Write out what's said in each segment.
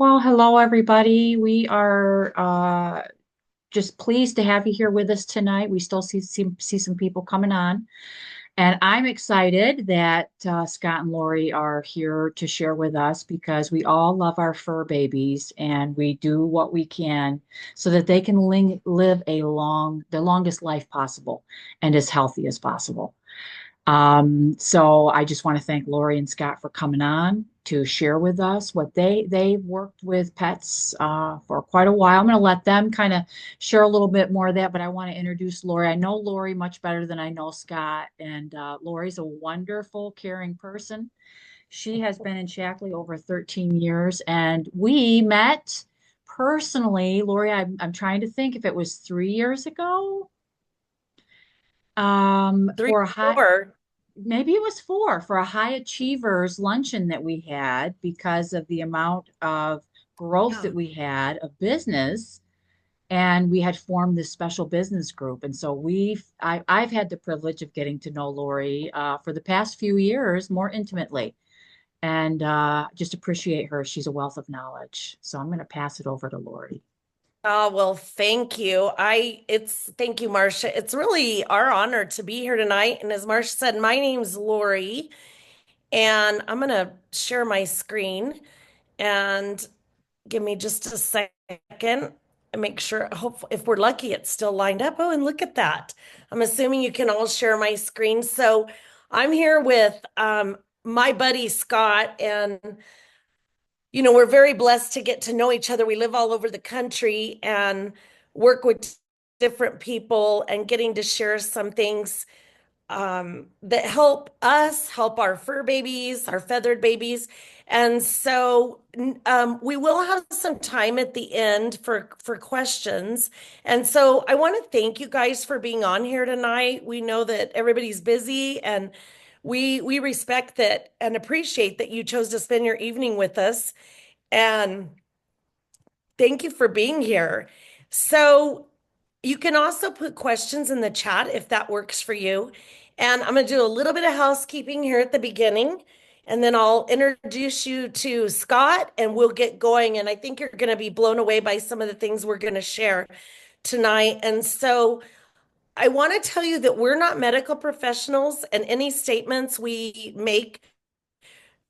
Well, hello, everybody. We are just pleased to have you here with us tonight. We still see some people coming on, and I'm excited that Scott and Lori are here to share with us because we all love our fur babies, and we do what we can so that they can live the longest life possible, and as healthy as possible. So I just want to thank Lori and Scott for coming on to share with us what they've worked with pets for quite a while. I'm going to let them kind of share a little bit more of that, but I want to introduce Lori. I know Lori much better than I know Scott, and Lori's a wonderful, caring person. She has been in Shackley over 13 years, and we met personally. Lori, I'm trying to think if it was 3 years ago Three, for a high four. maybe it was four for a high achievers luncheon that we had because of the amount of growth that Yeah. we had of business. And we had formed this special business group. And so I've had the privilege of getting to know Lori for the past few years more intimately and just appreciate her. She's a wealth of knowledge. So I'm going to pass it over to Lori. Oh, well, thank you. Thank you, Marcia. It's really our honor to be here tonight. And as Marcia said, my name's Lori, and I'm gonna share my screen and give me just a second and make sure, hope if we're lucky, it's still lined up. Oh, and look at that. I'm assuming you can all share my screen. So I'm here with my buddy Scott, and we're very blessed to get to know each other. We live all over the country and work with different people and getting to share some things that help us help our fur babies, our feathered babies. And so we will have some time at the end for questions. And so I want to thank you guys for being on here tonight. We know that everybody's busy, and we respect that and appreciate that you chose to spend your evening with us. And thank you for being here. So you can also put questions in the chat if that works for you. And I'm going to do a little bit of housekeeping here at the beginning, and then I'll introduce you to Scott and we'll get going. And I think you're going to be blown away by some of the things we're going to share tonight. And so I want to tell you that we're not medical professionals, and any statements we make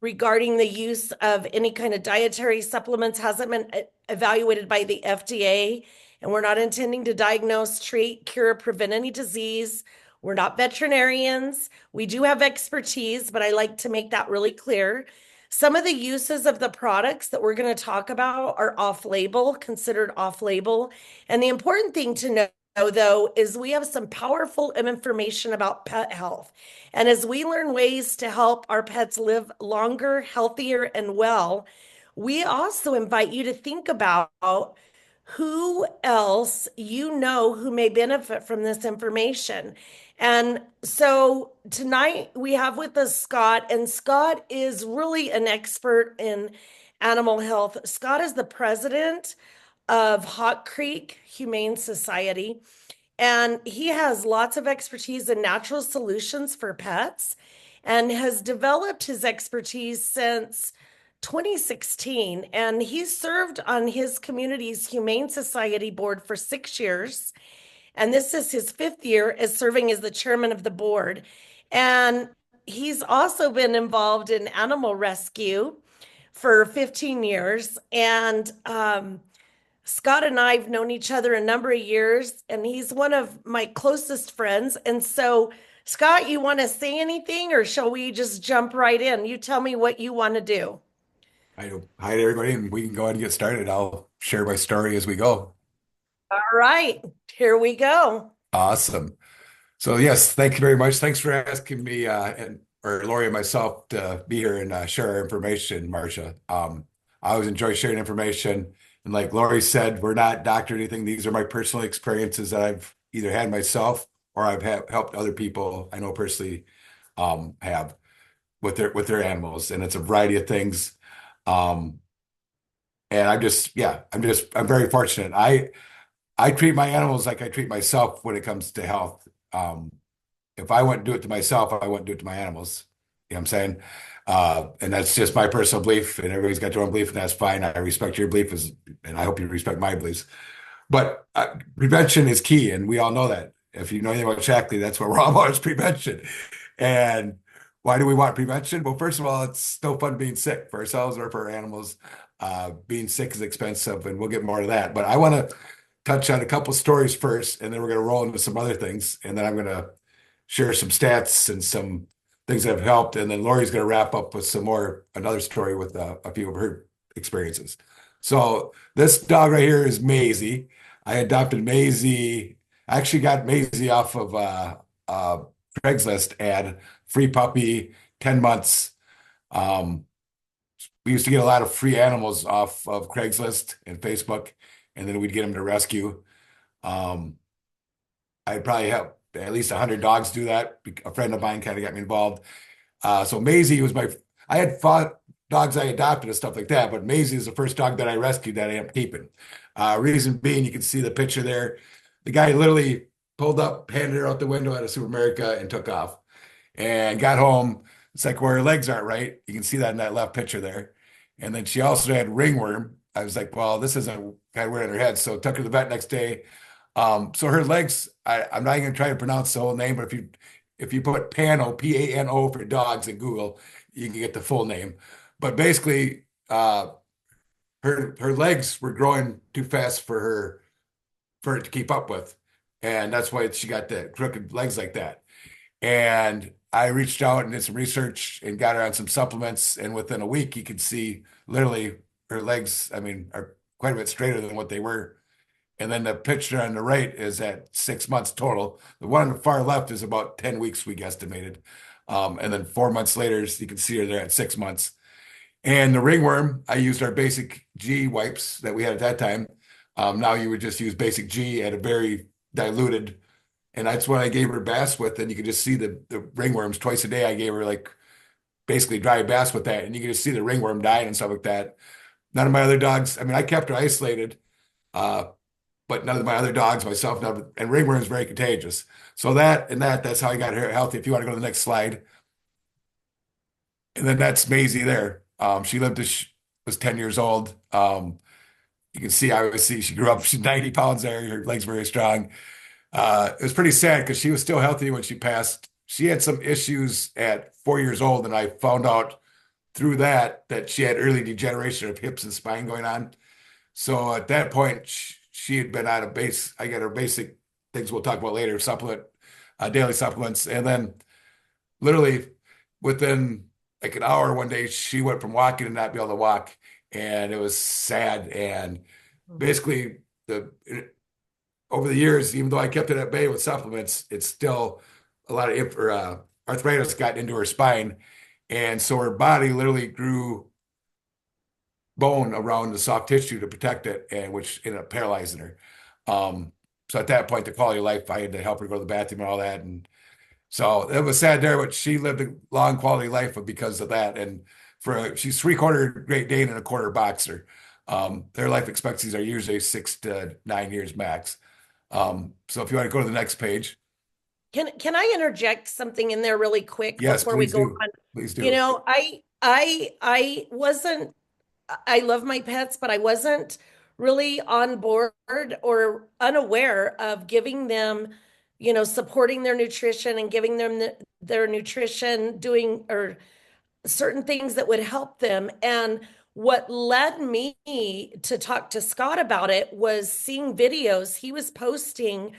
regarding the use of any kind of dietary supplements hasn't been evaluated by the FDA, and we're not intending to diagnose, treat, cure, prevent any disease. We're not veterinarians. We do have expertise, but I like to make that really clear. Some of the uses of the products that we're going to talk about are off-label, considered off-label. And the important thing to know, though, is we have some powerful information about pet health. And as we learn ways to help our pets live longer, healthier, and well, we also invite you to think about who else you know who may benefit from this information. And so tonight we have with us Scott, and Scott is really an expert in animal health. Scott is the president of Hawk Creek Humane Society. And he has lots of expertise in natural solutions for pets and has developed his expertise since 2016. And he served on his community's Humane Society board for 6 years. And this is his fifth year as serving as the chairman of the board. And he's also been involved in animal rescue for 15 years. And Scott and I have known each other a number of years, and he's one of my closest friends. And so, Scott, you want to say anything, or shall we just jump right in? You tell me what you want to do. Hi to everybody, and we can go ahead and get started. I'll share my story as we go. All right, here we go. Awesome. So yes, thank you very much. Thanks for asking me or Lori and myself to be here and share our information, Marcia. I always enjoy sharing information. And like Lori said, we're not doctor or anything. These are my personal experiences that I've either had myself or helped other people I know personally have with their animals, and it's a variety of things. Um, and I'm very fortunate. I treat my animals like I treat myself when it comes to health. If I wouldn't do it to myself, I wouldn't do it to my animals. You know what I'm saying? And that's just my personal belief, and everybody's got their own belief, and that's fine. I respect your belief, and I hope you respect my beliefs. But prevention is key, and we all know that. If you know anything about Shaklee, that's what we're all about is prevention. And why do we want prevention? Well, first of all, it's no fun being sick for ourselves or for our animals. Being sick is expensive, and we'll get more to that. But I want to touch on a couple stories first, and then we're going to roll into some other things, and then I'm going to share some stats and some things that have helped, and then Lori's going to wrap up with another story with a few of her experiences. So this dog right here is Maisie. I adopted Maisie. I actually got Maisie off of a Craigslist ad, free puppy, 10 months. Um, we used to get a lot of free animals off of Craigslist and Facebook, and then we'd get them to rescue. Um, I'd probably have at least 100 dogs do that. A friend of mine kind of got me involved. So Maisie was I had fought dogs I adopted and stuff like that, but Maisie is the first dog that I rescued that I am keeping. Reason being, you can see the picture there. The guy literally pulled up, handed her out the window at a Super America and took off and got home. It's like where her legs aren't right. You can see that in that left picture there. And then she also had ringworm. I was like, well, this isn't kind of weird in her head. So took her to the vet next day. So her legs, I'm not even gonna try to pronounce the whole name, but if you put Pano, P-A-N-O for dogs in Google, you can get the full name. But basically, her legs were growing too fast for it to keep up with, and that's why she got the crooked legs like that. And I reached out and did some research and got her on some supplements, and within a week, you could see literally her legs, I mean, are quite a bit straighter than what they were. And then the picture on the right is at 6 months total. The one on the far left is about 10 weeks, we guesstimated. And then 4 months later, you can see her there at 6 months. And the ringworm, I used our basic G wipes that we had at that time. Now you would just use basic G at a very diluted, and that's what I gave her baths with. And you could just see the ringworms twice a day. I gave her like basically dry baths with that, and you could just see the ringworm dying and stuff like that. None of my other dogs, I mean, I kept her isolated, uh, but none of my other dogs, myself, and ringworm is very contagious. So that's how I got her healthy. If you want to go to the next slide, and then that's Maisie there. She lived to was 10 years old. You can see, obviously, she grew up. She's 90 pounds there. Her legs very strong. It was pretty sad because she was still healthy when she passed. She had some issues at 4 years old, and I found out through that she had early degeneration of hips and spine going on. So at that point, she had been out of base. I got her basic things we'll talk about later, daily supplements. And then literally within like an hour one day, she went from walking to not be able to walk. And it was sad. And basically over the years, even though I kept it at bay with supplements, it's still a lot of arthritis got into her spine. And so her body literally grew bone around the soft tissue to protect it, and which ended up paralyzing her. So at that point, the quality of life, I had to help her go to the bathroom and all that. And so it was sad there, but she lived a long quality life because of that. And she's 3/4 Great Dane and a quarter boxer. Their life expectancies are usually 6 to 9 years max. So if you want to go to the next page. Can I interject something in there really quick Yes, before we please go do. on? Please do. You know, I wasn't, I love my pets, but I wasn't really on board or unaware of giving them, supporting their nutrition and giving them their nutrition, doing or certain things that would help them. And what led me to talk to Scott about it was seeing videos he was posting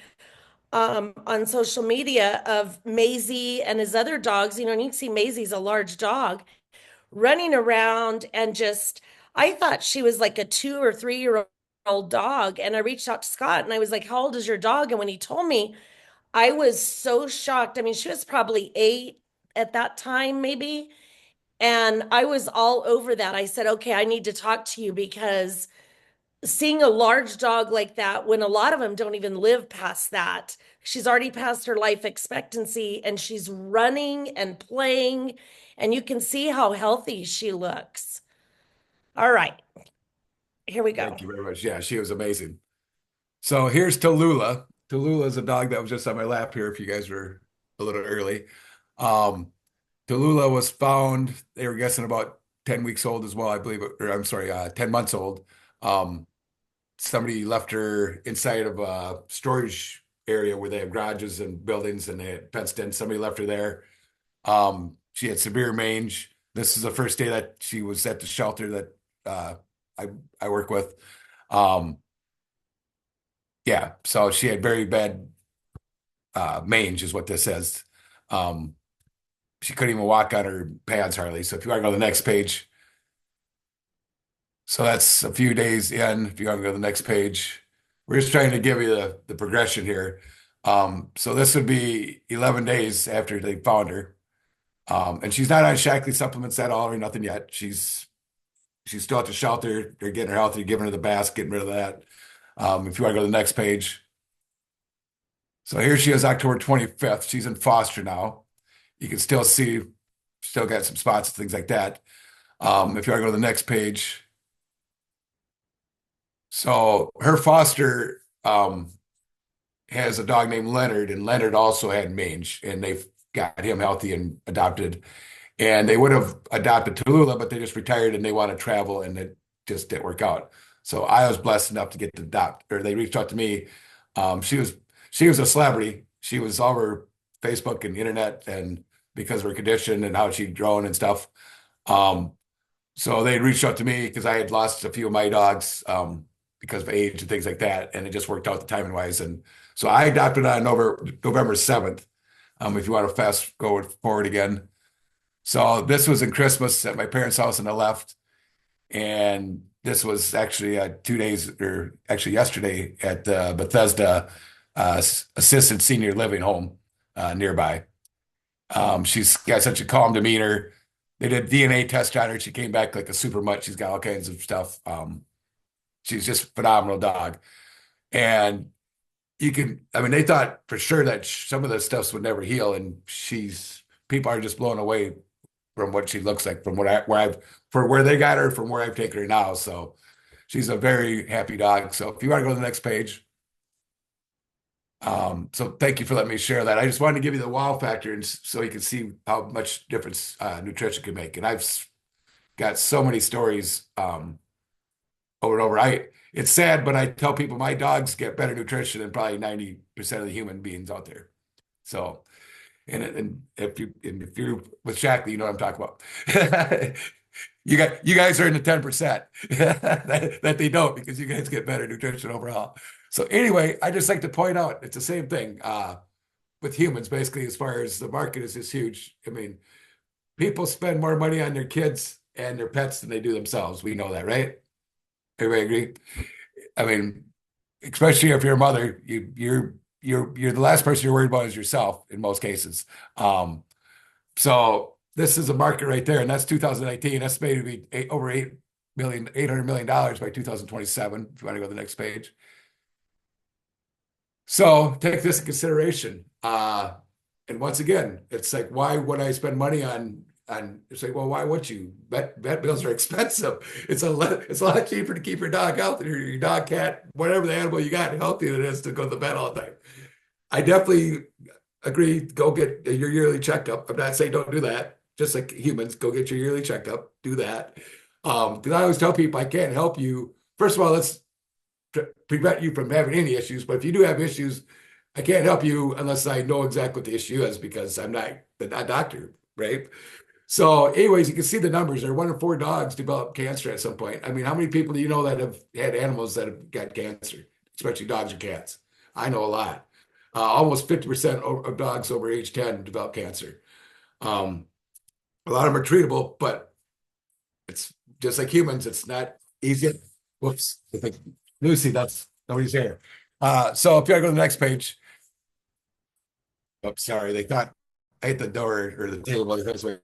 on social media of Maisie and his other dogs, and you can see Maisie's a large dog running around and I thought she was like a 2 or 3 year old dog. And I reached out to Scott and I was like, how old is your dog? And when he told me, I was so shocked. I mean, she was probably 8 at that time, maybe. And I was all over that. I said, okay, I need to talk to you because seeing a large dog like that, when a lot of them don't even live past that, she's already past her life expectancy and she's running and playing, and you can see how healthy she looks. All right, here we go. Thank you very much. Yeah, she was amazing. So here's Tallulah. Tallulah is a dog that was just on my lap here if you guys were a little early. Tallulah was found, they were guessing about 10 weeks old as well, I believe, or I'm sorry, 10 months old. Um, Somebody left her inside of a storage area where they have garages and buildings and they had fenced in. Somebody left her there. She had severe mange. This is the first day that she was at the shelter that I I work with. Um, yeah, so she had very bad mange is what this is. Um, she couldn't even walk on her pads hardly. So if you want to go to the next page, so that's a few days in. If you want to go to the next page, we're just trying to give you the progression here. So this would be 11 days after they found her. And she's not on Shaklee supplements at all or nothing yet. She's still at the shelter. They're getting her healthy, giving her the bath, getting rid of that. If you want to go to the next page. So here she is, October 25th. She's in foster now. You can still see, still got some spots and things like that. If you want to go to the next page. So her foster has a dog named Leonard, and Leonard also had mange, and they've got him healthy and adopted. And they would have adopted Tallulah, but they just retired and they want to travel, and it just didn't work out. So I was blessed enough to get to adopt, or they reached out to me. She was a celebrity. She was all over Facebook and internet, and because of her condition and how she'd grown and stuff. Um, so they reached out to me because I had lost a few of my dogs because of age and things like that, and it just worked out the timing wise. And so I adopted on November 7th. If you want to fast forward again. So this was in Christmas at my parents' house on the left, and this was actually 2 days, or actually yesterday at the Bethesda Assisted Senior Living Home nearby. She's got such a calm demeanor. They did DNA test on her. She came back like a super mutt. She's got all kinds of stuff. She's just a phenomenal dog. And I mean, they thought for sure that some of the stuff would never heal. And people are just blown away from what she looks like, from where they got her, from where I've taken her now. So she's a very happy dog. So if you want to go to the next page. So thank you for letting me share that. I just wanted to give you the wow factor, and so you can see how much difference nutrition can make. And I've got so many stories over and over. It's sad, but I tell people my dogs get better nutrition than probably 90% of the human beings out there. So, and if you're with Shaklee, you know what I'm talking about. You guys are in the 10% that they don't, because you guys get better nutrition overall. So anyway, I just like to point out it's the same thing with humans, basically, as far as the market is just huge. I mean, people spend more money on their kids and their pets than they do themselves. We know that, right? Everybody agree? I mean, especially if you're a mother, you're the last person you're worried about is yourself in most cases. So this is a market right there, and that's 2019, estimated to be over $800 million by 2027. If you want to go to the next page. So take this in consideration. And once again, it's like, why would I spend money on it's like, well, why would you? Vet bills are expensive. It's a lot cheaper to keep your dog healthy, or your dog, cat, whatever the animal you got, healthy than it is to go to the vet all the time. I definitely agree. Go get your yearly checkup. I'm not saying don't do that. Just like humans, go get your yearly checkup. Do that. Because I always tell people I can't help you. First of all, let's prevent you from having any issues. But if you do have issues, I can't help you unless I know exactly what the issue is, because I'm not a doctor, right? So anyways, you can see the numbers there. 1 in 4 dogs develop cancer at some point. I mean, how many people do you know that have had animals that have got cancer, especially dogs or cats? I know a lot. Almost 50% of dogs over age 10 develop cancer. A lot of them are treatable, but it's just like humans. It's not easy. Whoops. I think Lucy, that's nobody's here. So if you want to go to the next page. Oh, sorry. They thought I hit the door or the table. This way.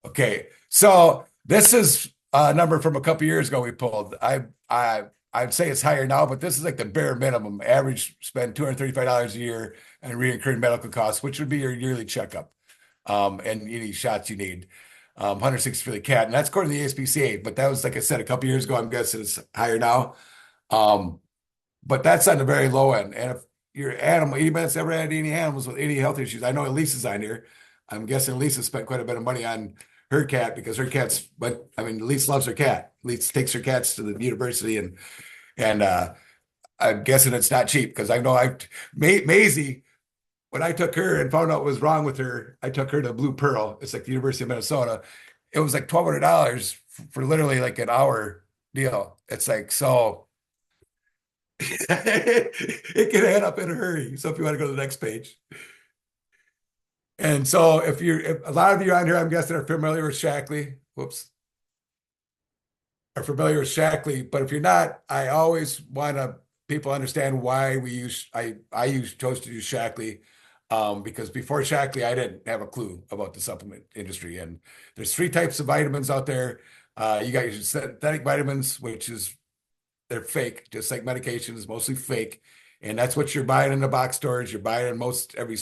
Okay, so this is a number from a couple years ago we pulled. I'd say it's higher now, but this is like the bare minimum. Average spend $235 a year and recurring medical costs, which would be your yearly checkup, and any shots you need. 160 for the cat, and that's according to the ASPCA. But that was, like I said, a couple years ago. I'm guessing it's higher now. But that's on the very low end. And your animal, anybody that's ever had any animals with any health issues. I know Elisa's on here. I'm guessing Lisa spent quite a bit of money on her cat because her cat's, but I mean, Lisa loves her cat. Lisa takes her cats to the university and I'm guessing it's not cheap because I know Maisie, when I took her and found out what was wrong with her, I took her to Blue Pearl. It's like the University of Minnesota. It was like $1,200 for literally like an hour deal. It's like, so it can add up in a hurry. So if you want to go to the next page. And so if a lot of you on here, I'm guessing are familiar with Shaklee. Whoops. Are familiar with Shaklee, but if you're not, I always want to people understand why chose to use Shaklee. Because before Shaklee, I didn't have a clue about the supplement industry. And there's 3 types of vitamins out there. You got your synthetic vitamins, which is they're fake, just like medications, mostly fake. And that's what you're buying in the box stores. You're buying in most every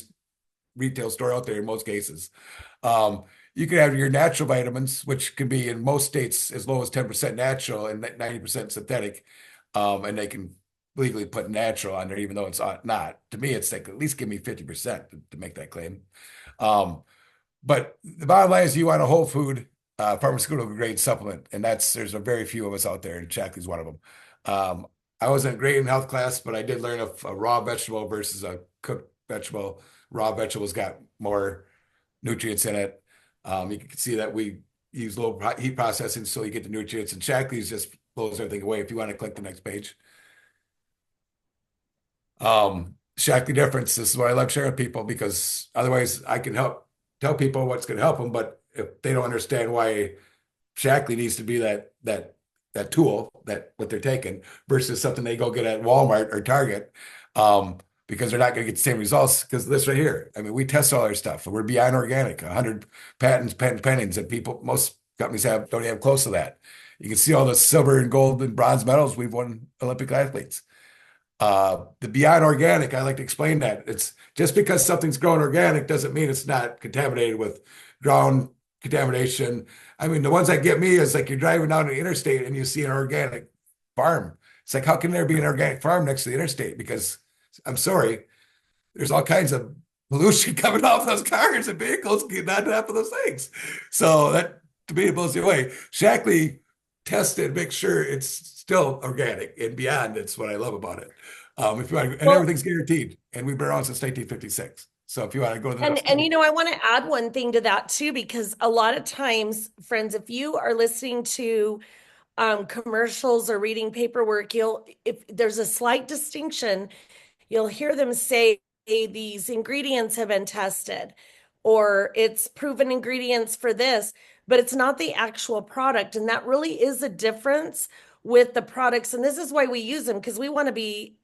retail store out there in most cases. You can have your natural vitamins, which can be in most states as low as 10% natural and 90% synthetic. And they can legally put natural on there, even though it's not. To me, it's like at least give me 50% to make that claim. But the bottom line is you want a whole food pharmaceutical grade supplement, and there's a very few of us out there, and Shaklee's one of them. I wasn't great in health class, but I did learn a raw vegetable versus a cooked vegetable. Raw vegetables got more nutrients in it. You can see that we use low heat processing, so you get the nutrients, and Shaklee's just blows everything away. If you want to click the next page. Shaklee difference. This is what I love sharing with people because otherwise I can tell people what's going to help them, but if they don't understand why Shaklee needs to be that tool that what they're taking versus something they go get at Walmart or Target, because they're not going to get the same results because this right here. I mean, we test all our stuff. We're beyond organic, 100 patents, patent pendings, and most companies don't have close to that. You can see all the silver and gold and bronze medals we've won Olympic athletes. The beyond organic, I like to explain that it's just because something's grown organic doesn't mean it's not contaminated with ground contamination. I mean, the ones that get me is like you're driving down the interstate and you see an organic farm. It's like, how can there be an organic farm next to the interstate? Because I'm sorry, there's all kinds of pollution coming off those cars and vehicles, not half of those things. So that to me, it blows you away. Shaklee tested, make sure it's still organic and beyond. It's what I love about it. If you want, and everything's guaranteed, and we've been around since 1956. So if you want to go to the next and I want to add one thing to that too, because a lot of times, friends, if you are listening to commercials or reading paperwork, if there's a slight distinction, you'll hear them say these ingredients have been tested or it's proven ingredients for this, but it's not the actual product. And that really is a difference with the products. And this is why we use them, because we want to be,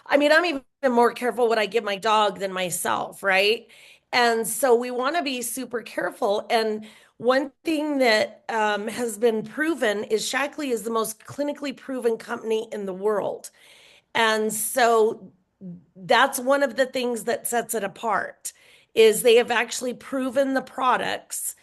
I mean, I'm even more careful what I give my dog than myself, right? And so we want to be super careful. And one thing that has been proven is Shaklee is the most clinically proven company in the world. And so that's one of the things that sets it apart is they have actually proven the products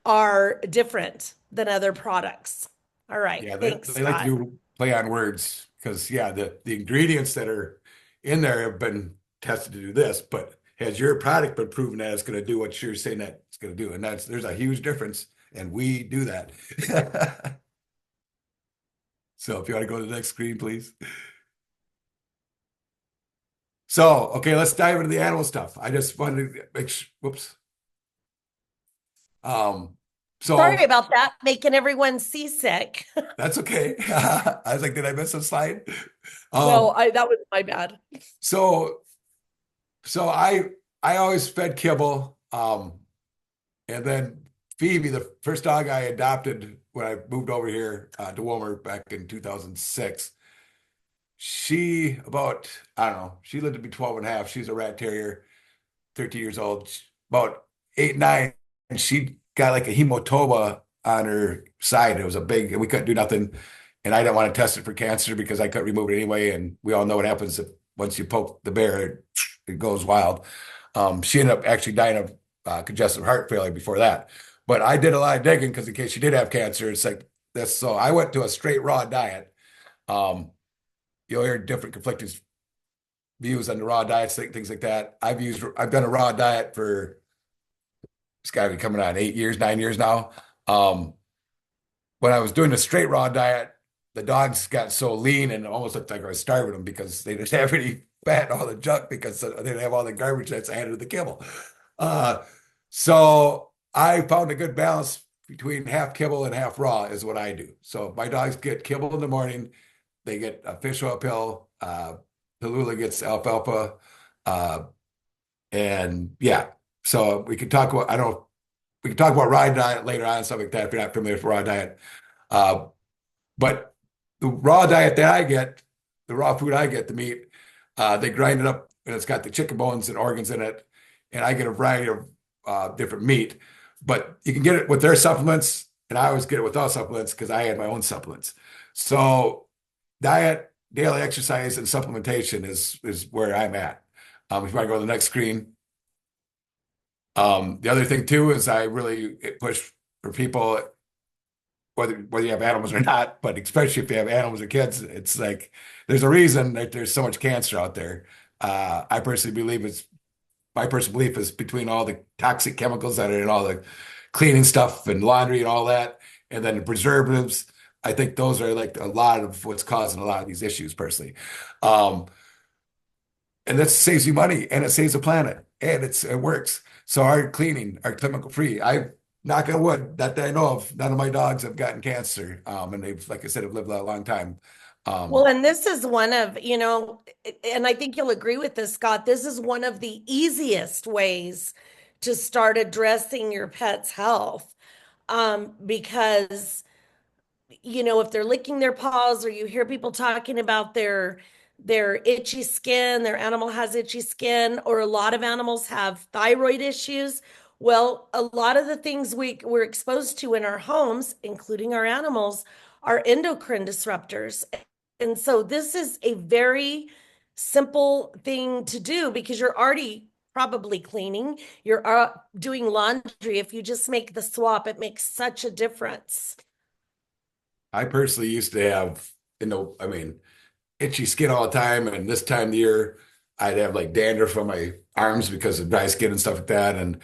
are different than other products. All right. Yeah, Thanks, they like to do play on words because the ingredients that are in there have been tested to do this, but has your product been proven that it's going to do what you're saying that it's going to do? And there's a huge difference, and we do that. So if you want to go to the next screen, please. So, okay, let's dive into the animal stuff. I just wanted to make sure, whoops. Sorry about that, making everyone seasick. That's okay. I was like, did I miss a slide? No, that was my bad. So I always fed kibble. And then Phoebe, the first dog I adopted when I moved over here to Wilmer back in 2006, she lived to be 12 and a half. She's a rat terrier, 13 years old, about 8, 9, and she got like a hematoma on her side. It was and we couldn't do nothing. And I didn't want to test it for cancer because I couldn't remove it anyway. And we all know what happens once you poke the bear, it goes wild. She ended up actually dying of congestive heart failure before that. But I did a lot of digging because in case she did have cancer, it's like this. So I went to a straight raw diet. You'll hear different conflicting views on the raw diets, things like that. I've done a raw diet for it's got to be coming on 8 years, 9 years now. Um, when I was doing the straight raw diet, the dogs got so lean and it almost looked like I was starving them because they didn't have any fat and all the junk because they didn't have all the garbage that's added to the kibble. Uh, so I found a good balance between half kibble and half raw is what I do. So my dogs get kibble in the morning. They get a fish oil pill. Tallulah gets alfalfa. Uh, and yeah, so we could talk about, I don't, we can talk about raw diet later on and stuff like that if you're not familiar with raw diet. Uh, but the raw diet that I get, the raw food I get, the meat, they grind it up and it's got the chicken bones and organs in it. And I get a variety of different meat, but you can get it with their supplements. And I always get it without supplements because I had my own supplements. So diet, daily exercise, and supplementation is where I'm at. If you want to go to the next screen. The other thing too is I really push for people, whether you have animals or not, but especially if you have animals or kids, it's like there's a reason that there's so much cancer out there. I personally believe my personal belief is between all the toxic chemicals that are in all the cleaning stuff and laundry and all that, and then the preservatives. I think those are like a lot of what's causing a lot of these issues personally. Um, and that saves you money and it saves the planet and it works. So our cleaning, our chemical free, I knock on wood that I know of, none of my dogs have gotten cancer. And they've, like I said, have lived a long time. Well, and this is one of, and I think you'll agree with this, Scott. This is one of the easiest ways to start addressing your pet's health. Because if they're licking their paws or you hear people talking about their itchy skin, their animal has itchy skin, or a lot of animals have thyroid issues. Well, a lot of the things we're exposed to in our homes, including our animals, are endocrine disruptors. And so this is a very simple thing to do because you're already probably cleaning, you're doing laundry. If you just make the swap, it makes such a difference. I personally used to have, itchy skin all the time. And this time of the year, I'd have like dandruff on my arms because of dry skin and stuff like that. And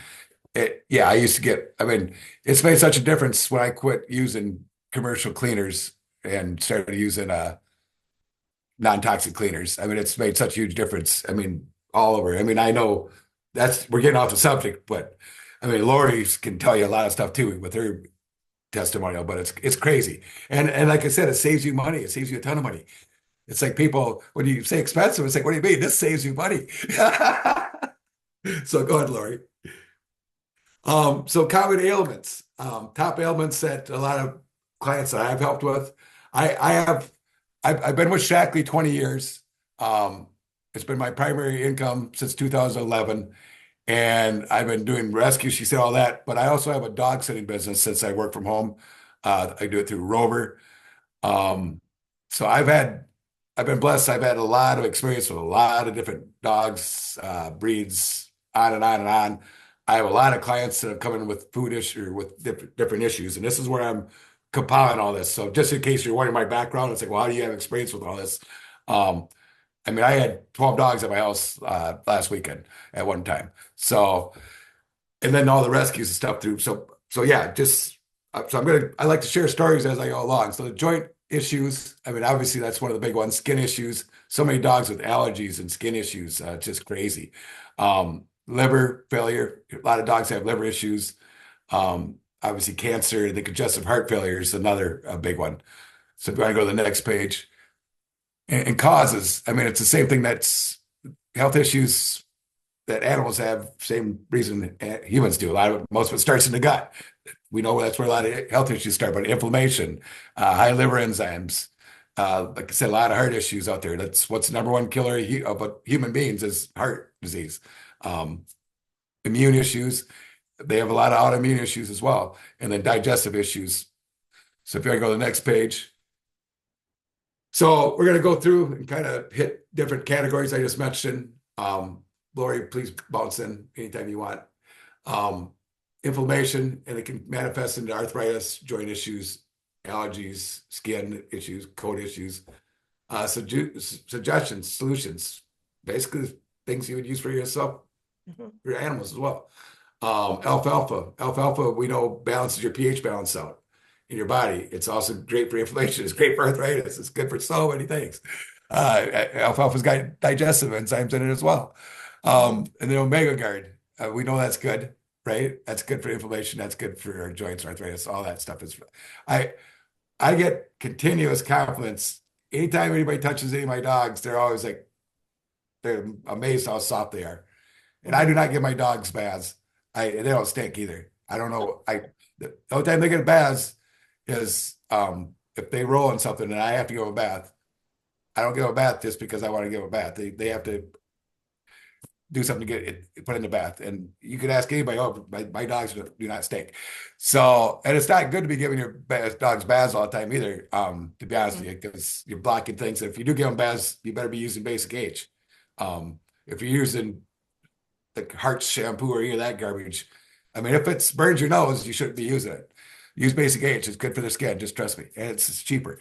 I used to it's made such a difference when I quit using commercial cleaners and started using non-toxic cleaners. It's made such a huge difference. All over. I know we're getting off the subject, but Lori can tell you a lot of stuff too with her testimonial, but it's crazy. And like I said, it saves you money. It saves you a ton of money. It's like people, when you say expensive, it's like, what do you mean? This saves you money. So go ahead, Lori. So common ailments, top ailments that a lot of clients that I've helped with. I've been with Shaklee 20 years. It's been my primary income since 2011. And I've been doing rescue, she said all that, but I also have a dog sitting business since I work from home. I do it through Rover. So I've been blessed. I've had a lot of experience with a lot of different dogs, breeds, on and on and on. I have a lot of clients that have come in with food issue with different issues, and this is where I'm compiling all this. So just in case you're wondering my background, it's like, well, how do you have experience with all this? I had 12 dogs at my house last weekend at one time. So, and then all the rescues and stuff through. So yeah, I like to share stories as I go along. So the joint issues, obviously that's one of the big ones. Skin issues. So many dogs with allergies and skin issues, just crazy. Liver failure. A lot of dogs have liver issues. Obviously cancer, the congestive heart failure is another big one. So if you want to go to the next page. And causes, it's the same thing that's health issues that animals have, same reason humans do. Most of it starts in the gut. We know that's where a lot of health issues start, but inflammation, high liver enzymes, like I said, a lot of heart issues out there. That's what's the number one killer of human beings is heart disease. Immune issues, they have a lot of autoimmune issues as well, and then digestive issues. So if you want to go to the next page. So we're going to go through and kind of hit different categories I just mentioned. Lori, please bounce in anytime you want. Inflammation, and it can manifest into arthritis, joint issues, allergies, skin issues, coat issues. Suggestions, solutions. basically things you would use for yourself, Mhm. for your animals as well. Alfalfa, we know balances your pH balance out in your body. It's also great for inflammation. It's great for arthritis. It's good for so many things. Alfalfa's got digestive enzymes in it as well. And then Omega Guard, we know that's good, right? That's good for inflammation. That's good for our joints, arthritis, all that stuff is. I I get continuous compliments. Anytime anybody touches any of my dogs, they're always like, they're amazed how soft they are. And I do not give my dogs baths. They don't stink either. I don't know. The only time they get baths is if they roll in something and I have to give them a bath. I don't give them a bath just because I want to give them a bath. They have to do something to get it put in the bath. And you could ask anybody, oh, my dogs do not stink. So, and it's not good to be giving your dogs baths all the time either, to be honest with you, because you're blocking things. If you do give them baths, you better be using Basic H. If you're using the Hearts shampoo or any of that garbage, I mean, if it burns your nose, you shouldn't be using it. Use Basic H. It's good for the skin. Just trust me. And it's cheaper.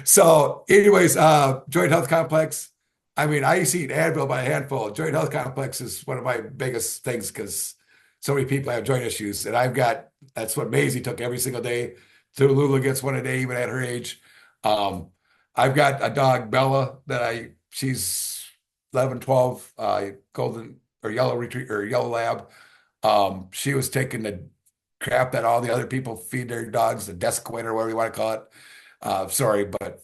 So anyways, Joint Health Complex. I mean, I used to eat Advil by a handful. Joint Health Complex is one of my biggest things because so many people have joint issues. And that's what Maisie took every single day. Lula gets one a day, even at her age. Um, I've got a dog, Bella, she's 11, 12, golden or yellow retriever or yellow lab. She was taking the crap that all the other people feed their dogs, the Desquit or whatever you want to call it. Sorry, but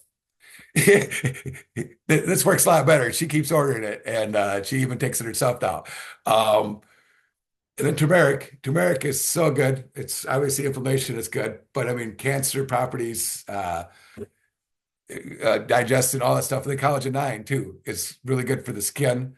this works a lot better. She keeps ordering it, and she even takes it herself now. Um, and then turmeric is so good. It's obviously inflammation is good, but I mean cancer properties, digestion, all that stuff. And the collagen 9 too. It's really good for the skin,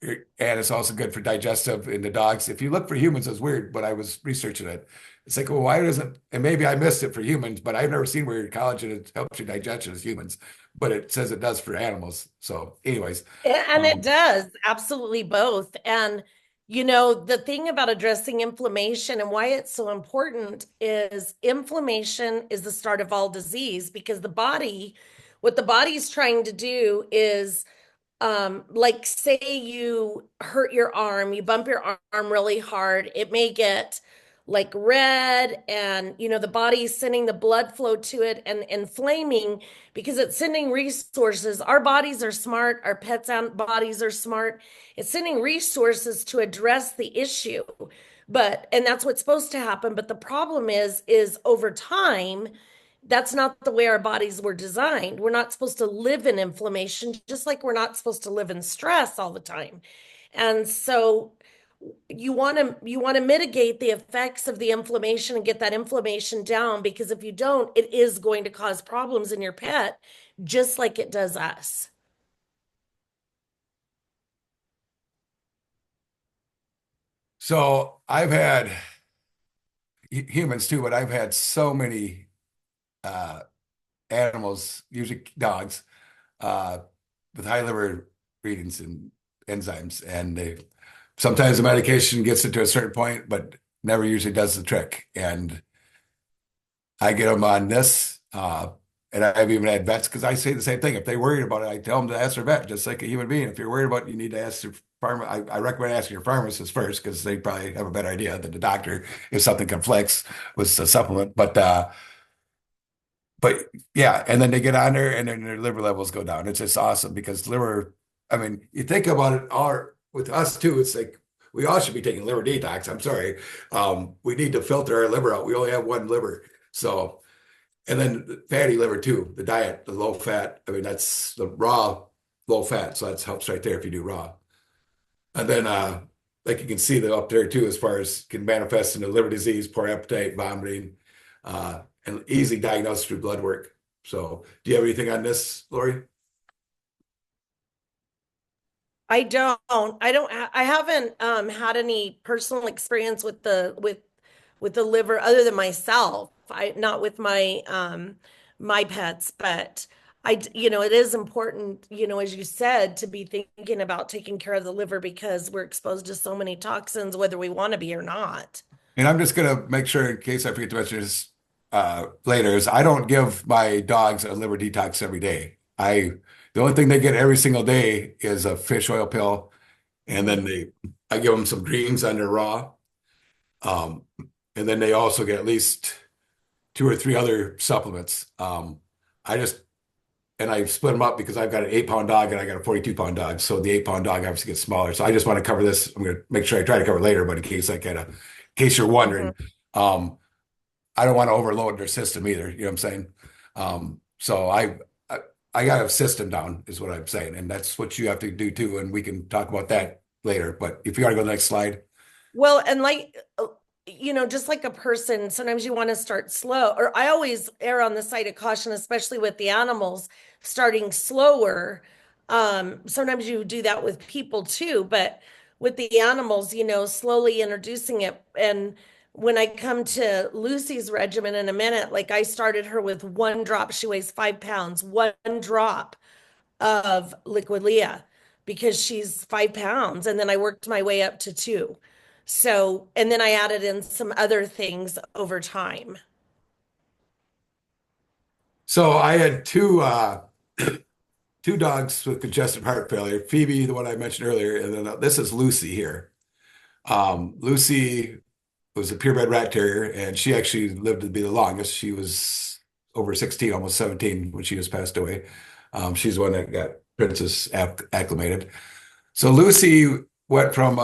and it's also good for digestive in the dogs. If you look for humans, it's weird, but I was researching it. It's like, well, why doesn't, and maybe I missed it for humans, but I've never seen where collagen helps your digestion as humans, but it says it does for animals. So, anyways, And it um, does, absolutely both. And, you know, the thing about addressing inflammation and why it's so important is inflammation is the start of all disease because what the body's trying to do is like say you hurt your arm, you bump your arm really hard, it may get like red and you know the body's sending the blood flow to it and inflaming because it's sending resources. Our bodies are smart, our pets' bodies are smart. It's sending resources to address the issue. And that's what's supposed to happen, but the problem is over time that's not the way our bodies were designed. We're not supposed to live in inflammation, just like we're not supposed to live in stress all the time. And so you want to mitigate the effects of the inflammation and get that inflammation down because if you don't, it is going to cause problems in your pet, just like it does us. so I've had humans too, but I've had so many uh, animals, usually dogs, uh, with high liver readings and enzymes, and sometimes the medication gets it to a certain point, but never usually does the trick. And I get them on this, and I've even had vets because I say the same thing. If they're worried about it, I tell them to ask their vet, just like a human being. If you're worried about it, you need to ask your farmer. I recommend asking your pharmacist first because they probably have a better idea than the doctor if something conflicts with a supplement. But yeah, and then they get on there and then their liver levels go down. It's just awesome because liver, I mean, you think about it all with us too, it's like we all should be taking liver detox. I'm sorry. We need to filter our liver out. We only have one liver. So, and then the fatty liver too, the diet, the low fat. I mean, that's the raw low fat. So that helps right there if you do raw. And then like you can see the up there too, as far as can manifest into liver disease, poor appetite, vomiting, and easily diagnosed through blood work. So do you have anything on this, Lori? I haven't had any personal experience with the liver other than myself. I not with my pets, but you know, it is important, you know, as you said, to be thinking about taking care of the liver because we're exposed to so many toxins, whether we want to be or not. And I'm just gonna make sure in case I forget to mention this later, is I don't give my dogs a liver detox every day. The only thing they get every single day is a fish oil pill, and then I give them some greens on their raw. Um, and then they also get at least 2 or 3 other supplements. I just and I split them up because I've got an 8 pound dog and I got a 42 pound dog. So the 8 pound dog obviously gets smaller. So I just want to cover this. I'm going to make sure I try to cover it later, but in case you're Mhm. wondering, um, I don't want to overload their system either. You know what I'm saying? So I, I got a system down is what I'm saying. And that's what you have to do too. And we can talk about that later. But if you want to go to the next slide. Well, and just like a person, sometimes you want to start slow, or I always err on the side of caution, especially with the animals, starting slower. Sometimes you do that with people too, but with the animals, slowly introducing it. And when I come to Lucy's regimen in a minute, like I started her with 1 drop. She weighs 5 pounds, 1 drop of liquid Leah because she's 5 pounds. And then I worked my way up to 2. So, and then I added in some other things over time. So I had two dogs with congestive heart failure. Phoebe, the one I mentioned earlier, and then this is Lucy here. Lucy was a purebred rat terrier, and she actually lived to be the longest. She was over 16, almost 17 when she just passed away. She's the one that got Princess acclimated. So Lucy went from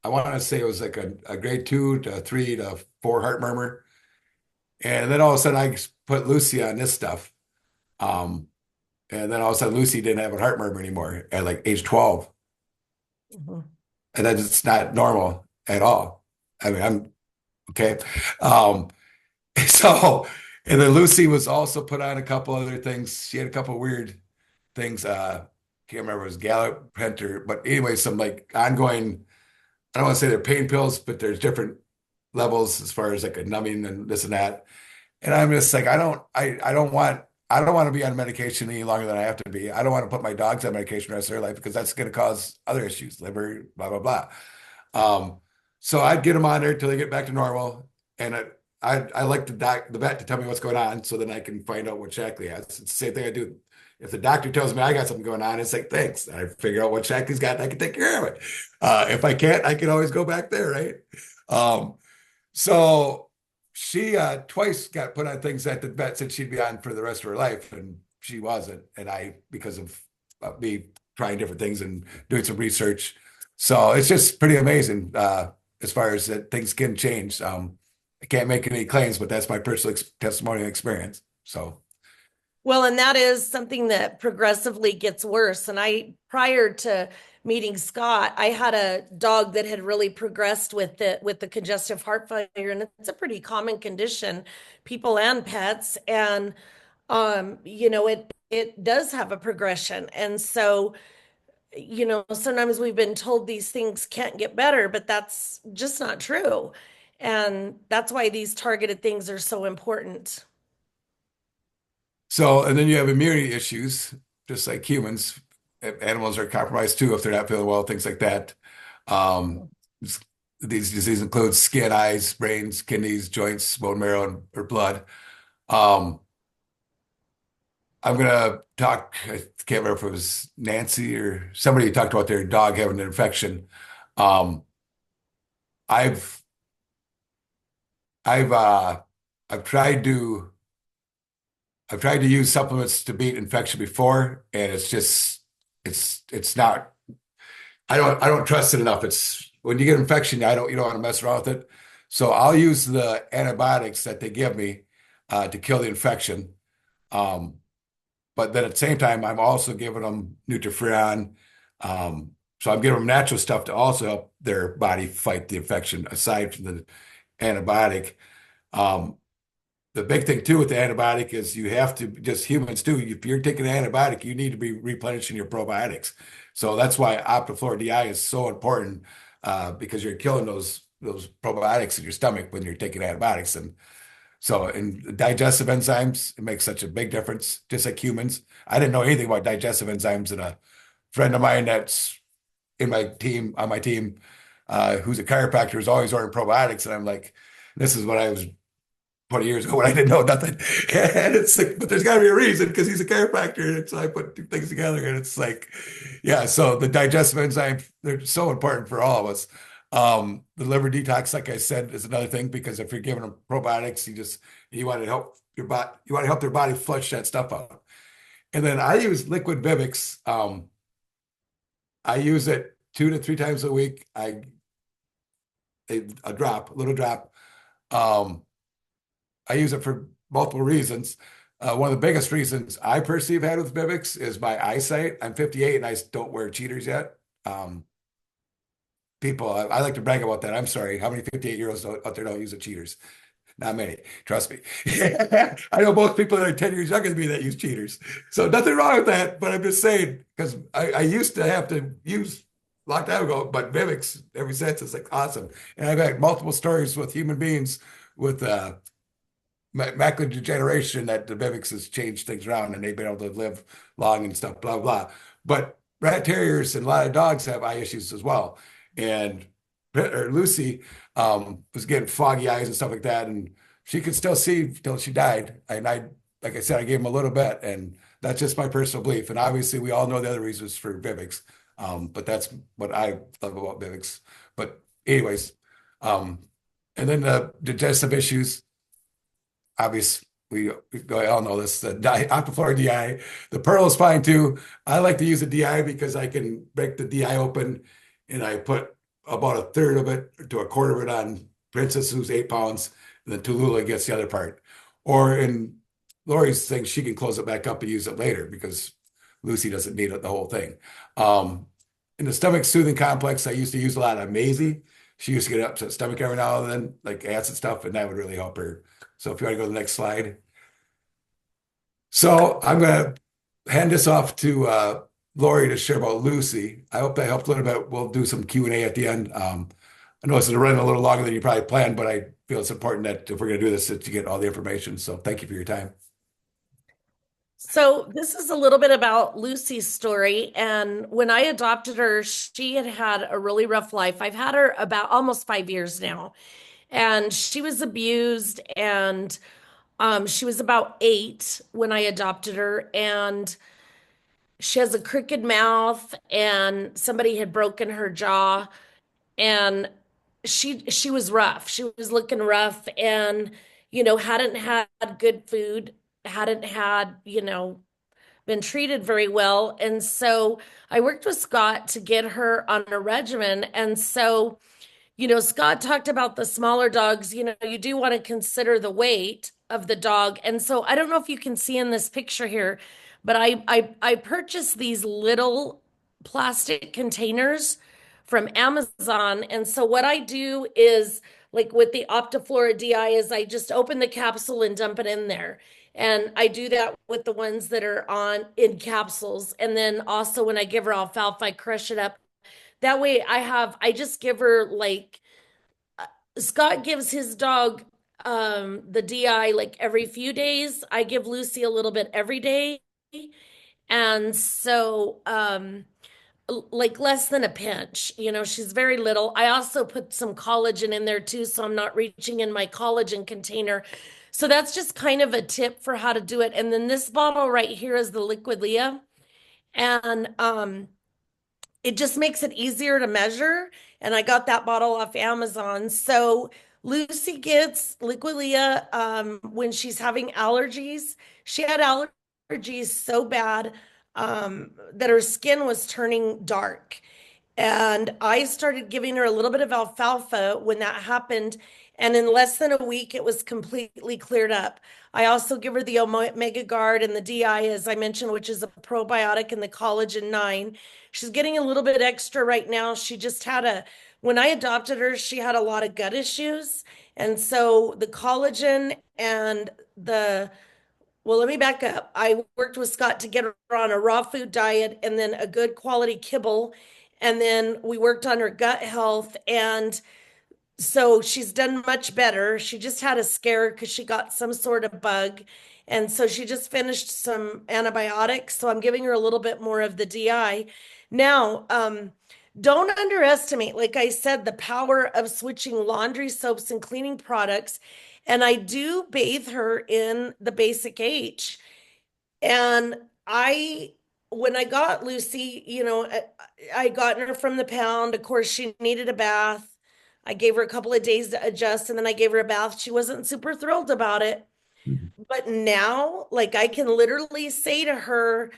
I want to say it was like a grade 2 to 3 to 4 heart murmur, and then all of a sudden I put Lucy on this stuff. Um, and then all of a sudden Lucy didn't have a heart murmur anymore at like age 12. Mhm. And that's not normal at all. I mean, I'm okay. Um, so, and then Lucy was also put on a couple other things. She had a couple weird things. Can't remember if it was gabapentin, but anyway, some like ongoing, I don't want to say they're pain pills, but there's different levels as far as like a numbing and this and that. And I'm just like, I don't want to be on medication any longer than I have to be. I don't want to put my dogs on medication the rest of their life because that's going to cause other issues, liver, blah, blah, blah. Um, so I'd get them on there till they get back to normal. And I like the vet to tell me what's going on so then I can find out what Shackley has. It's the same thing I do. If the doctor tells me I got something going on, it's like, thanks. I figure out what Shackley's got and I can take care of it. If I can't, I can always go back there, right? Um, so she twice got put on things that the vet said she'd be on for the rest of her life, and she wasn't. And because of me trying different things and doing some research, so it's just pretty amazing as far as that things can change. I can't make any claims, but that's my personal testimonial experience. So. Well, and that is something that progressively gets worse. And prior to meeting Scott, I had a dog that had really progressed with the congestive heart failure, and it's a pretty common condition, people and pets. And it does have a progression. And so, sometimes we've been told these things can't get better, but that's just not true. And that's why these targeted things are so important. So, and then you have immunity issues, just like humans. Animals are compromised too if they're not feeling well, things like that. Um, these diseases include skin, eyes, brains, kidneys, joints, bone marrow, or blood. Um, I'm gonna talk. I can't remember if it was Nancy or somebody who talked about their dog having an infection. Um, I've I've I've tried to I've tried to use supplements to beat infection before, and it's just it's not. I don't trust it enough. It's when you get infection, you don't want to mess around with it. So I'll use the antibiotics that they give me to kill the infection. Um, but then at the same time, I'm also giving them Nutriferon. So I'm giving them natural stuff to also help their body fight the infection aside from the antibiotic. Um, the big thing too with the antibiotic is you have to, just humans too, if you're taking an antibiotic, you need to be replenishing your probiotics. So that's why Optiflora DI is so important because you're killing those probiotics in your stomach when you're taking antibiotics. And so in digestive enzymes, it makes such a big difference, just like humans. I didn't know anything about digestive enzymes, and a friend of mine that's on my team, who's a chiropractor, is always ordering probiotics. And I'm like, this is what I was 20 years ago when I didn't know nothing. And it's like, but there's got to be a reason because he's a chiropractor. And so I put two things together and it's like, yeah. So the digestive enzymes, they're so important for all of us. The liver detox, like I said, is another thing because if you're giving them probiotics, you want to help your body, you want to help their body flush that stuff out. And then I use liquid Vivix. I use it 2 to 3 times a week. A little drop. Um, I use it for multiple reasons. One of the biggest reasons I personally have had with Vivix is my eyesight. I'm 58 and I don't wear cheaters yet. I like to brag about that. I'm sorry. How many 58-year-olds out there don't use the cheaters? Not many, trust me. I know most people that are 10 years younger than me that use cheaters. So nothing wrong with that, but I'm just saying, because I used to have to use a long time ago, but Vivix ever since is like awesome. And I've had multiple stories with human beings with macular degeneration that the Vivix has changed things around and they've been able to live long and stuff, blah, blah. But rat terriers and a lot of dogs have eye issues as well. And Lucy was getting foggy eyes and stuff like that, and she could still see till she died. And like I said, I gave him a little bit, and that's just my personal belief. And obviously, we all know the other reasons for Vivix, but that's what I love about Vivix. But anyways, and then the digestive issues, obvious. We all know this. The Aquaflora DI, the Pearl is fine too. I like to use the DI because I can break the DI open, and I put about a third of it to a quarter of it on Princess, who's 8 pounds, and then Tallulah gets the other part. Or in Lori's thing, she can close it back up and use it later because Lucy doesn't need it, the whole thing. In the stomach soothing complex, I used to use a lot of Maisie. She used to get upset stomach every now and then, like acid stuff, and that would really help her. So if you want to go to the next slide. So I'm going to hand this off to Lori to share about Lucy. I hope that helped a little bit. We'll do some Q&A at the end. I know this is running a little longer than you probably planned, but I feel it's important that if we're going to do this, that you get all the information. So thank you for your time. So this is a little bit about Lucy's story. And when I adopted her, she had had a really rough life. I've had her about almost 5 years now. And she was abused, and she was about 8 when I adopted her. And she has a crooked mouth, and somebody had broken her jaw. And she was rough. She was looking rough, and hadn't had good food, hadn't had, been treated very well. And so I worked with Scott to get her on a regimen. And so, Scott talked about the smaller dogs, you do want to consider the weight of the dog. And so I don't know if you can see in this picture here, but I purchased these little plastic containers from Amazon. And so what I do is, like with the Optiflora DI, is I just open the capsule and dump it in there. And I do that with the ones that are in capsules. And then also when I give her alfalfa, I crush it up. That way I just give her, like, Scott gives his dog the DI like every few days. I give Lucy a little bit every day. And so like less than a pinch, she's very little. I also put some collagen in there too, so I'm not reaching in my collagen container. So that's just kind of a tip for how to do it. And then this bottle right here is the Liquid Leah. And it just makes it easier to measure. And I got that bottle off Amazon. So Lucy gets Liquid Leah when she's having allergies. She had allergies so bad that her skin was turning dark. And I started giving her a little bit of alfalfa when that happened. And in less than a week, it was completely cleared up. I also give her the Omega Guard and the DI, as I mentioned, which is a probiotic, and the collagen 9. She's getting a little bit extra right now. She just had when I adopted her, she had a lot of gut issues. And so the collagen and well, let me back up. I worked with Scott to get her on a raw food diet and then a good quality kibble. And then we worked on her gut health. And so she's done much better. She just had a scare because she got some sort of bug. And so she just finished some antibiotics. So I'm giving her a little bit more of the DI. Now, don't underestimate, like I said, the power of switching laundry soaps and cleaning products. And I do bathe her in the Basic H. And when I got Lucy, I got her from the pound. Of course, she needed a bath. I gave her a couple of days to adjust, and then I gave her a bath. She wasn't super thrilled about it. But now, like, I can literally say to her,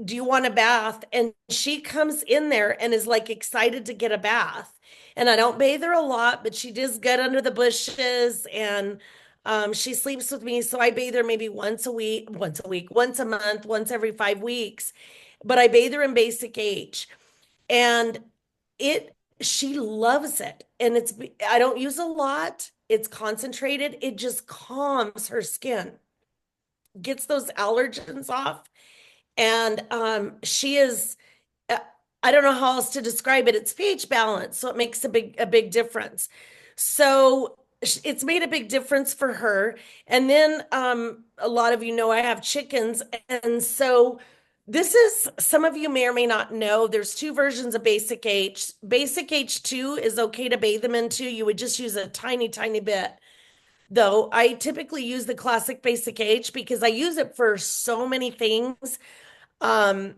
do you want a bath? And she comes in there and is like excited to get a bath. And I don't bathe her a lot, but she does get under the bushes and she sleeps with me. So I bathe her maybe once a month, once every 5 weeks. But I bathe her in Basic H. And she loves it. And I don't use a lot. It's concentrated. It just calms her skin, gets those allergens off. And she is, uh, I don't know how else to describe it. It's pH balance, so it makes a big difference. So it's made a big difference for her. And then a lot of you know I have chickens, and so some of you may or may not know, there's two versions of Basic H. Basic H2 is okay to bathe them into. You would just use a tiny, tiny bit. Though I typically use the classic Basic H because I use it for so many things. Um,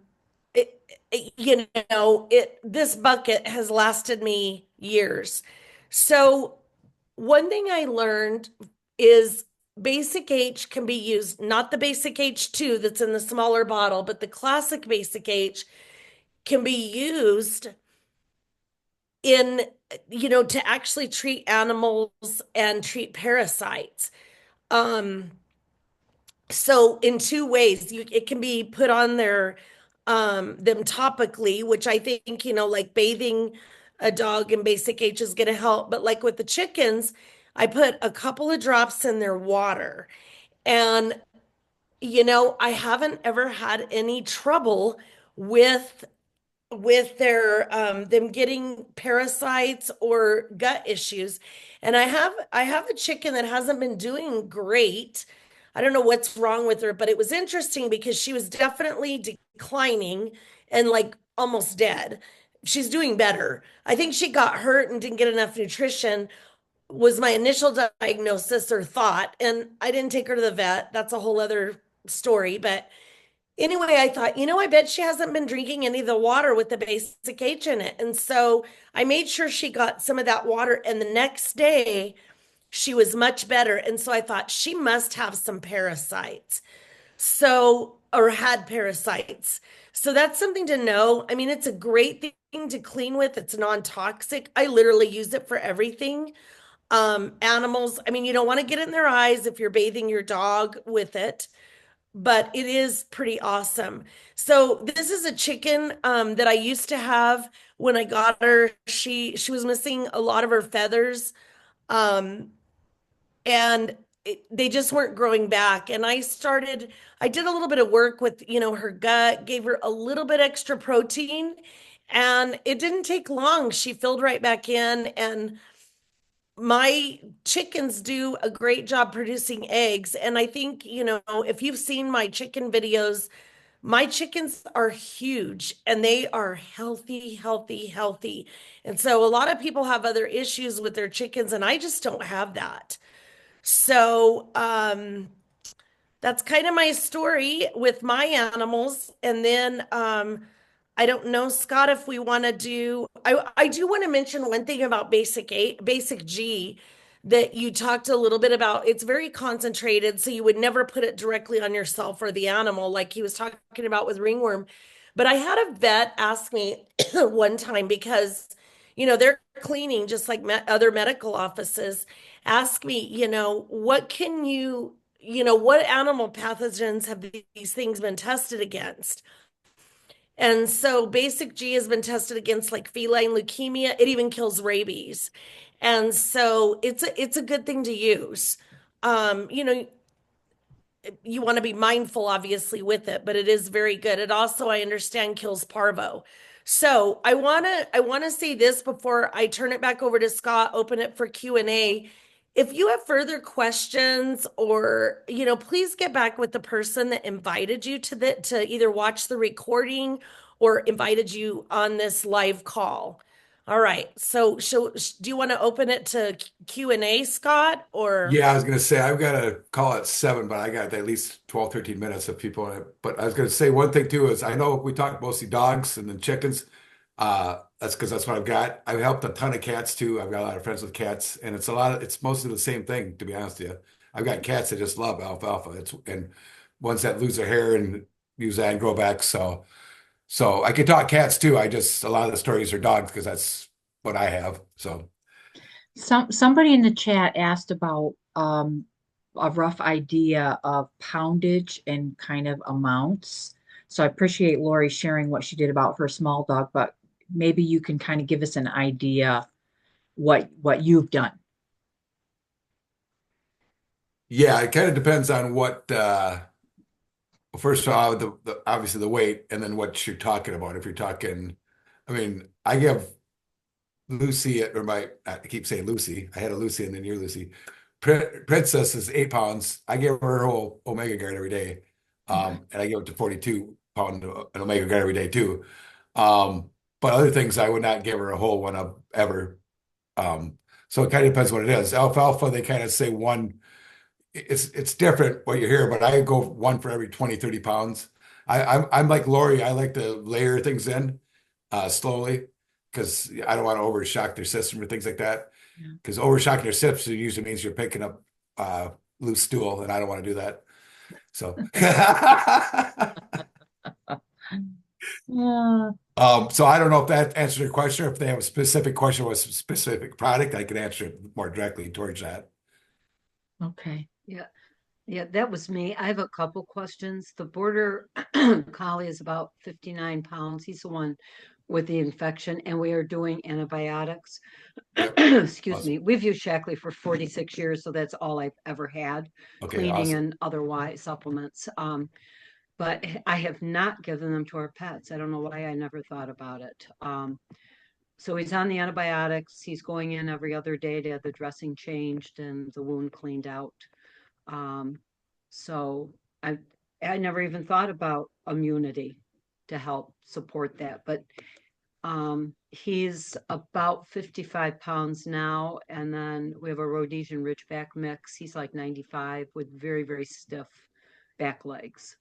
this bucket has lasted me years. So one thing I learned is Basic H can be used, not the Basic H2 that's in the smaller bottle, but the classic Basic H can be used in, to actually treat animals and treat parasites. So in two ways, it can be put on them topically, which I think, like bathing a dog in Basic H is going to help. But like with the chickens, I put a couple of drops in their water. And, I haven't ever had any trouble with their them getting parasites or gut issues. And I have a chicken that hasn't been doing great. I don't know what's wrong with her, but it was interesting because she was definitely declining and like almost dead. She's doing better. I think she got hurt and didn't get enough nutrition, was my initial diagnosis or thought. And I didn't take her to the vet. That's a whole other story. But anyway, I thought, I bet she hasn't been drinking any of the water with the Basic H in it. And so I made sure she got some of that water. And the next day, she was much better. And so I thought she must have some parasites. So, or had parasites. So that's something to know. I mean, it's a great thing to clean with. It's non-toxic. I literally use it for everything. Animals, I mean, you don't want to get it in their eyes if you're bathing your dog with it, but it is pretty awesome. So this is a chicken that I used to have when I got her. She was missing a lot of her feathers. Um, and they just weren't growing back. And I did a little bit of work with, her gut, gave her a little bit extra protein, and it didn't take long. She filled right back in, and my chickens do a great job producing eggs. And I think, if you've seen my chicken videos, my chickens are huge and they are healthy, healthy, healthy. And so a lot of people have other issues with their chickens, and I just don't have that. So, that's kind of my story with my animals. And then I don't know, Scott, if we want to I do want to mention one thing about Basic G that you talked a little bit about. It's very concentrated, so you would never put it directly on yourself or the animal like he was talking about with ringworm. But I had a vet ask me one time because, they're cleaning just like other medical offices. Ask me, what animal pathogens have these things been tested against? And so Basic G has been tested against like feline leukemia. It even kills rabies. And so it's a good thing to use. You want to be mindful, obviously, with it, but it is very good. It also, I understand, kills parvo. So I want to say this before I turn it back over to Scott, open it for Q&A. If you have further questions, or, please get back with the person that invited you to either watch the recording or invited you on this live call. All right. So, do you want to open it to Q&A, Scott, or? Yeah, I was gonna say I've got to call at 7, but I got at least 12, 13 minutes if people want to. But I was gonna say one thing too is I know we talked mostly dogs and then chickens. That's because that's what I've got. I've helped a ton of cats too. I've got a lot of friends with cats, and it's mostly the same thing, to be honest with you. I've got cats that just love alfalfa. It's and ones that lose their hair and use that and grow back. So I can talk cats too. I just a lot of the stories are dogs because that's what I have. So Somebody in the chat asked about a rough idea of poundage and kind of amounts. So I appreciate Lori sharing what she did about her small dog, but maybe you can kind of give us an idea what you've done. yeah, it kind of depends on what. Well, first of all, obviously the weight, and then what you're talking about. If you're talking, I mean, I give Lucy, or I keep saying Lucy. I had a Lucy and then you're Lucy. Princess is 8 pounds. I give her a whole Omega Guard every day. Okay. And I give it to 42 pound an Omega Guard every day too. But other things I would not give her a whole one of ever. So it kind of depends what it is. Alfalfa, they kind of say one, it's different what you hear, but I go one for every 20, 30 pounds. I'm like Lori, I like to layer things in slowly because I don't want to overshock their system or things like that. Yeah. Because overshocking their system usually means you're picking up loose stool, and I don't want to do that. So, Yeah. so I don't know if that answered your question, or if they have a specific question with a specific product, I can answer it more directly towards that. Okay. Yeah, yeah, that was me. I have a couple questions. The border collie is about 59 pounds. He's the one with the infection, and we are doing antibiotics. Yep. Excuse Awesome. me. We've used Shackley for 46 years, so that's all I've ever had, Okay, cleaning awesome. and otherwise supplements. But I have not given them to our pets. I don't know why I never thought about it. So he's on the antibiotics. He's going in every other day to have the dressing changed and the wound cleaned out. So I never even thought about immunity to help support that, but he's about 55 pounds now, and then we have a Rhodesian Ridgeback mix. He's like 95 with very, very stiff back legs.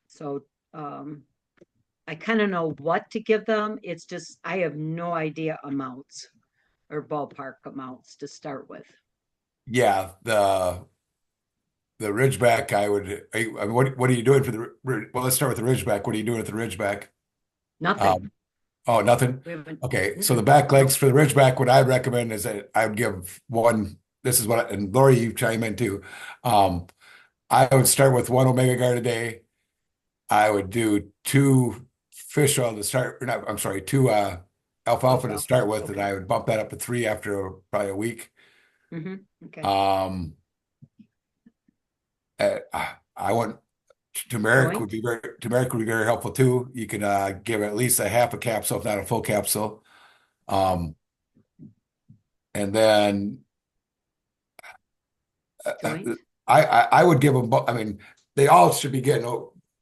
So I kind of know what to give them. It's just I have no idea amounts or ballpark amounts to start with. Yeah, the Ridgeback, I mean, what are you doing for well, let's start with the Ridgeback. What are you doing with the Ridgeback? Nothing. Oh, nothing. We haven't. Okay, so the back legs for the Ridgeback, what I'd recommend is that I would give one. This is what, and Lori, you chime in too. I would start with one Omega Guard a day. I would do two fish oil to start, or not, I'm sorry, two alfalfa to start with, and Okay. I would bump that up to 3 after probably a week. Okay. Um, I want turmeric Joint? would be very helpful too. You can give at least a half a capsule, if not a full capsule. Um, and then Joint? I would give them. I mean, they all should be getting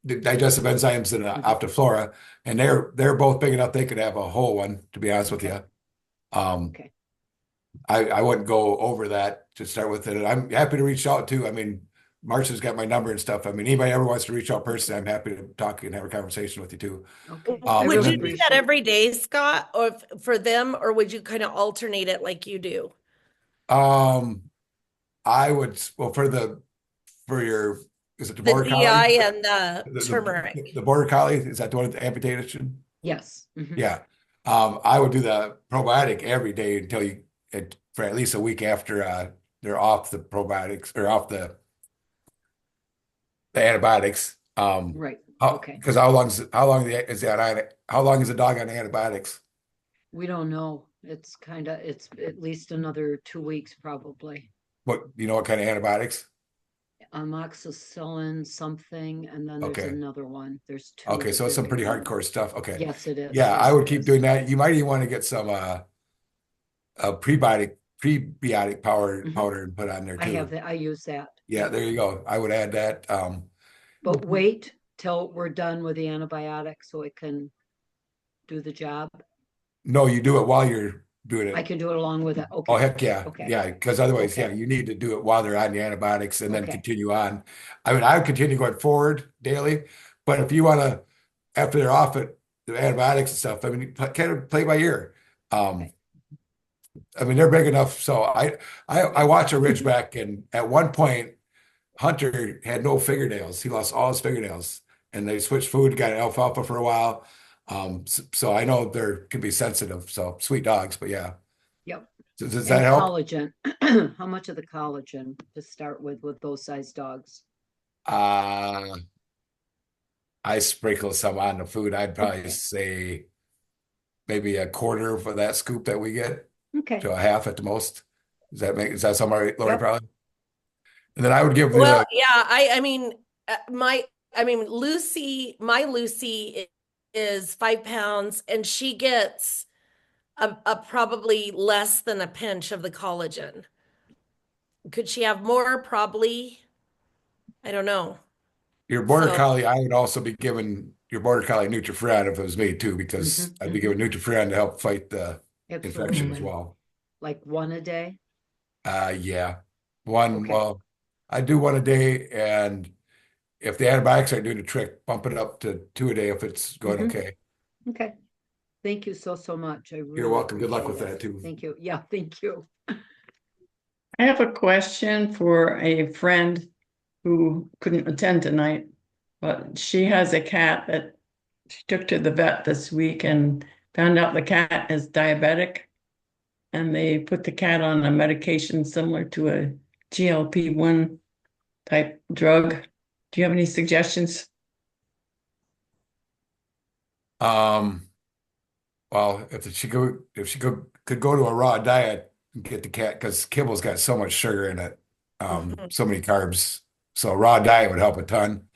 the digestive enzymes and Optiflora, and they're both big enough they could have a whole one. To be honest with Okay. you, Okay. I wouldn't go over that to start with it. And I'm happy to reach out too. I mean, Marcia's got my number and stuff. I mean, anybody ever wants to reach out personally, I'm happy to talk and have a conversation with you too. Okay. I Would really you do that every day, Scott, or for them, or would you kind of alternate it like you do? I would, well, for your, is it the The border DI collie? and the turmeric. The border collie, is that the one with the amputation? Yes. Yeah. I would do the probiotic every day until for at least a week after they're off the probiotics or off the antibiotics. Right. Okay. Because how long is the dog on antibiotics? We don't know. It's at least another 2 weeks probably. What kind of antibiotics? Amoxicillin something, and then there's Okay. another one. There's two. Okay, so it's some that pretty they recommend. hardcore stuff. Okay. Yes, it is. Yeah, Yes, I would it keep is. doing that. You might even want to get some a prebiotic powder and put on there I too. have that. I use that. Yeah, there you go. I would add that. But wait till we're done with the antibiotic so it can do the job. No, you do it while you're doing I it. can do it along with it. Oh, Okay. heck yeah. Okay. Yeah. Because otherwise, yeah, Okay. you need to do it while they're on the antibiotics and then Okay. continue on. I mean, I would continue going forward daily, but if you want to, after they're off it, the antibiotics and stuff, I mean, you kind of play by ear. Um, Okay. I mean, they're big enough. So I watch a Ridgeback, and at one point, Hunter had no fingernails. He lost all his fingernails, and they switched food, got alfalfa for a while. So I know they're can be sensitive. So sweet dogs, but yeah. Yep. Does that And help? collagen. How much of the collagen to start with those size dogs? Uh, I sprinkle some on the food. I'd probably Okay. say maybe a quarter for that scoop that we get Okay. to a half at the most. Does that sound right, Lori, Yep. probably? And then I would give Well, the yeah, I mean, my Lucy is 5 pounds, and she gets a probably less than a pinch of the collagen. Could she have more? Probably. I don't know. your border So, collie. I would also be giving your border collie Nutri-Friend if it was me too, because I'd be giving Nutri-Friend to help fight the infection as Absolutely. well. Like one a day? Yeah, one. Okay. Well, I do one a day, and if the antibiotics aren't doing the trick, bump it up to two a day if it's going Mhm. okay. Okay. Thank you so much. I You're really welcome. Good luck with appreciate that it. too. Thank you. Yeah, thank you. I have a question for a friend who couldn't attend tonight, but she has a cat that she took to the vet this week and found out the cat is diabetic. And they put the cat on a medication similar to a GLP-1 type drug. Do you have any suggestions? Um, well, if she could go to a raw diet and get the cat because kibble's got so much sugar in it, mhm. so many carbs. So a raw diet would help a ton.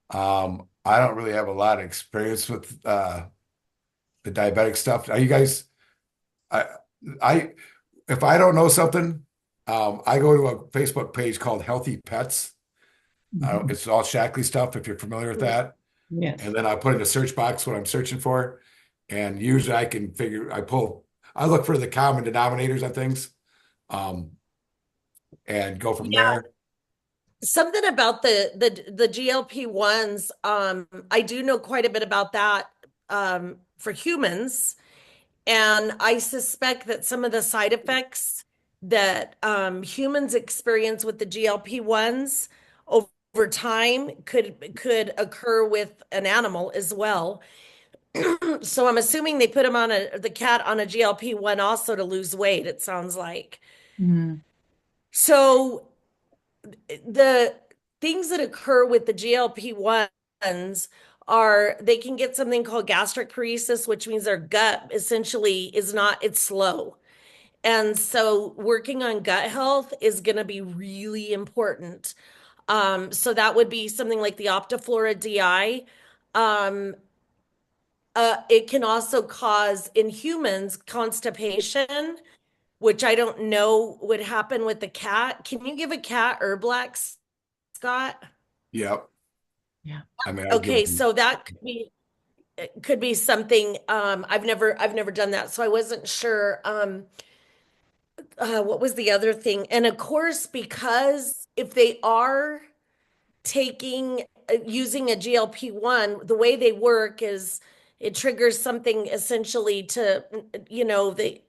I don't really have a lot of experience with the diabetic stuff. Are you guys? I I if I don't know something, I go to a Facebook page called Healthy Pets. It's all Shackley stuff if you're familiar with that. Yes. And then I put in a search box what I'm searching for. And usually I look for the common denominators on things, um, and go from Yeah, there. something about the GLP-1s. I do know quite a bit about that for humans, and I suspect that some of the side effects that humans experience with the GLP-1s over time could occur with an animal as well. So I'm assuming they put the cat on a GLP-1 also to lose weight, it sounds like. Mhm. So the things that occur with the GLP-1s are they can get something called gastric paresis, which means their gut essentially it's slow. And so working on gut health is going to be really important. So that would be something like the Optiflora DI. Um, it can also cause in humans constipation, which I don't know would happen with the cat. Can you give a cat Herblax, Scott? Yep. Yeah. I mean, I give Okay, them, so that could be something. I've never done that, so I wasn't sure. What was the other thing? And of course, because if they are taking using a GLP-1, the way they work is it triggers something essentially to, they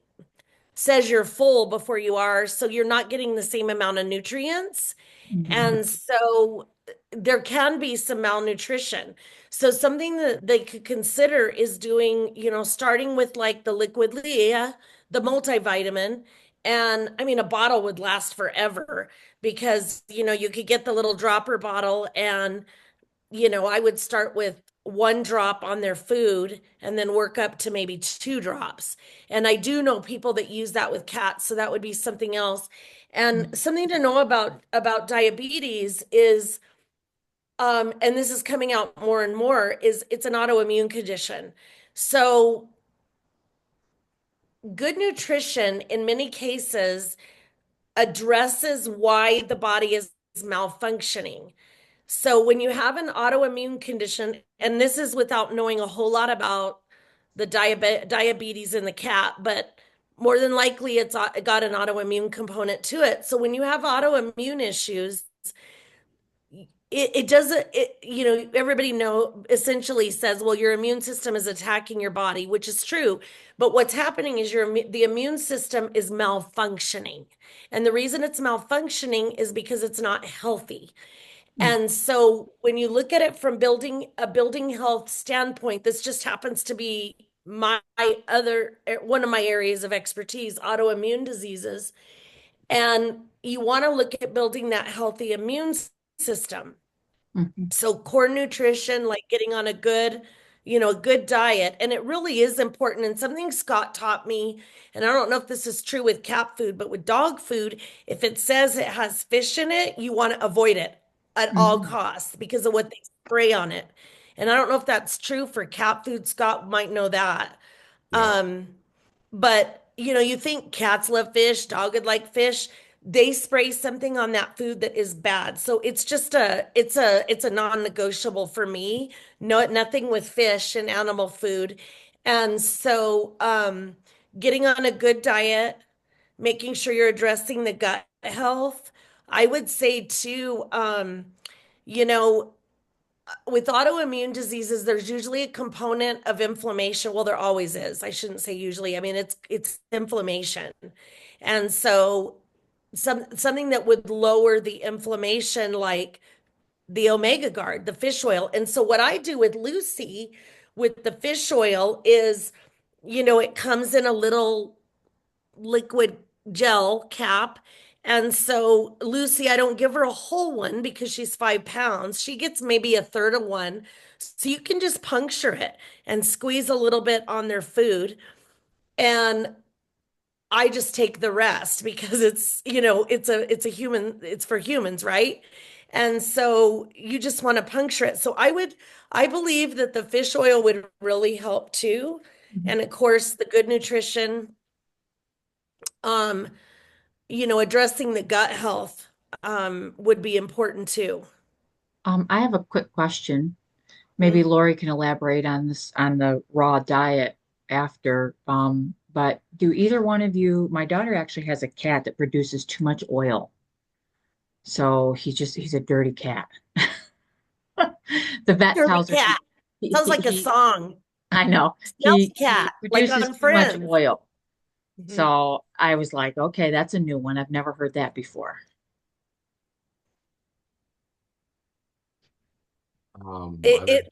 says you're full before you are, so you're not getting the same amount of nutrients. Mhm. And so there can be some malnutrition. So something that they could consider is doing, starting with like the Liquid Leah, the multivitamin. And I mean, a bottle would last forever because, you could get the little dropper bottle and I would start with one drop on their food and then work up to maybe two drops. And I do know people that use that with cats, so that would be something else. And something to know about diabetes is and this is coming out more and more is it's an autoimmune condition. So good nutrition in many cases addresses why the body is malfunctioning. So when you have an autoimmune condition, and this is without knowing a whole lot about the diabetes in the cat, but more than likely it's got an autoimmune component to it. So when you have autoimmune issues, it doesn't, everybody essentially says, well, your immune system is attacking your body, which is true. But what's happening is the immune system is malfunctioning. And the reason it's malfunctioning is because it's not healthy. And so when you look at it from building health standpoint, this just happens to be one of my areas of expertise, autoimmune diseases. And you want to look at building that healthy immune system. Mhm. So core nutrition, like getting on a good diet. And it really is important. And something Scott taught me, and I don't know if this is true with cat food, but with dog food, if it says it has fish in it, you want to avoid it at all Mhm. costs because of what they spray on it. And I don't know if that's true for cat food. Scott might know that. Yeah. But you think cats love fish, dog would like fish. They spray something on that food that is bad. So it's just it's a non-negotiable for me. No, nothing with fish and animal food. And so getting on a good diet, making sure you're addressing the gut health. I would say too, you know, with autoimmune diseases, there's usually a component of inflammation. Well, there always is. I shouldn't say usually. I mean, it's inflammation. And so something that would lower the inflammation, like the Omega Guard, the fish oil. And so what I do with Lucy with the fish oil is, it comes in a little liquid gel cap. And so Lucy, I don't give her a whole one because she's 5 pounds. She gets maybe a third of one. So you can just puncture it and squeeze a little bit on their food. And I just take the rest because it's a human, it's for humans, right? And so you just want to puncture it. So I believe that the fish oil would really help too. Mhm. And of course, the good nutrition, um, addressing the gut health would be important too. I have a quick question. Maybe Mm. Lori can elaborate on this on the raw diet after. But do either one of you, my daughter actually has a cat that produces too much oil. So he's a dirty cat. The vet Derby tells her cat. Sounds like a song. I know Smells he cat, like produces on too much Friends. oil. Mhm. So I was like, okay, that's a new one. I've never heard that before.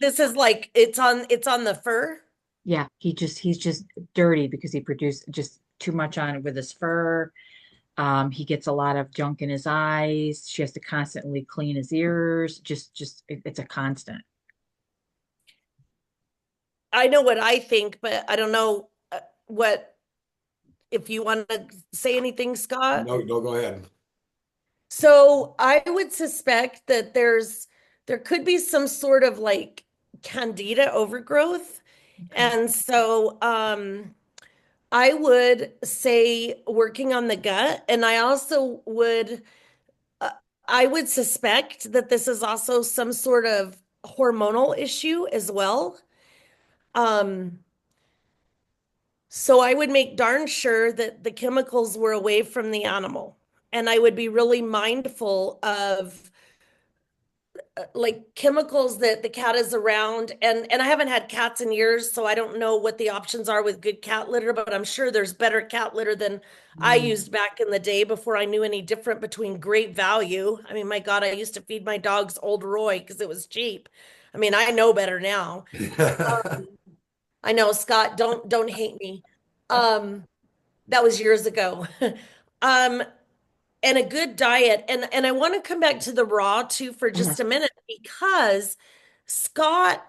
This is like it's on the fur. Yeah, he's just dirty because he produced just too much on it with his fur. He gets a lot of junk in his eyes. She has to constantly clean his ears. It's a constant. I know what I think, but I don't know what if you want to say anything, Scott. No, no, go ahead. So I would suspect that there could be some sort of like candida overgrowth. Okay. And so I would say working on the gut, and uh, I would suspect that this is also some sort of hormonal issue as well. Um, so I would make darn sure that the chemicals were away from the animal. And I would be really mindful of like chemicals that the cat is around. And I haven't had cats in years, so I don't know what the options are with good cat litter, but I'm sure there's better cat litter than I Mm. used back in the day before I knew any different between Great Value. I mean, my God, I used to feed my dogs Old Roy because it was cheap. I mean, I know better now. I know, Scott, don't hate me. Um, that was years ago. Um, and a good diet. And I want to come back to the raw too for just Yes. a minute because Scott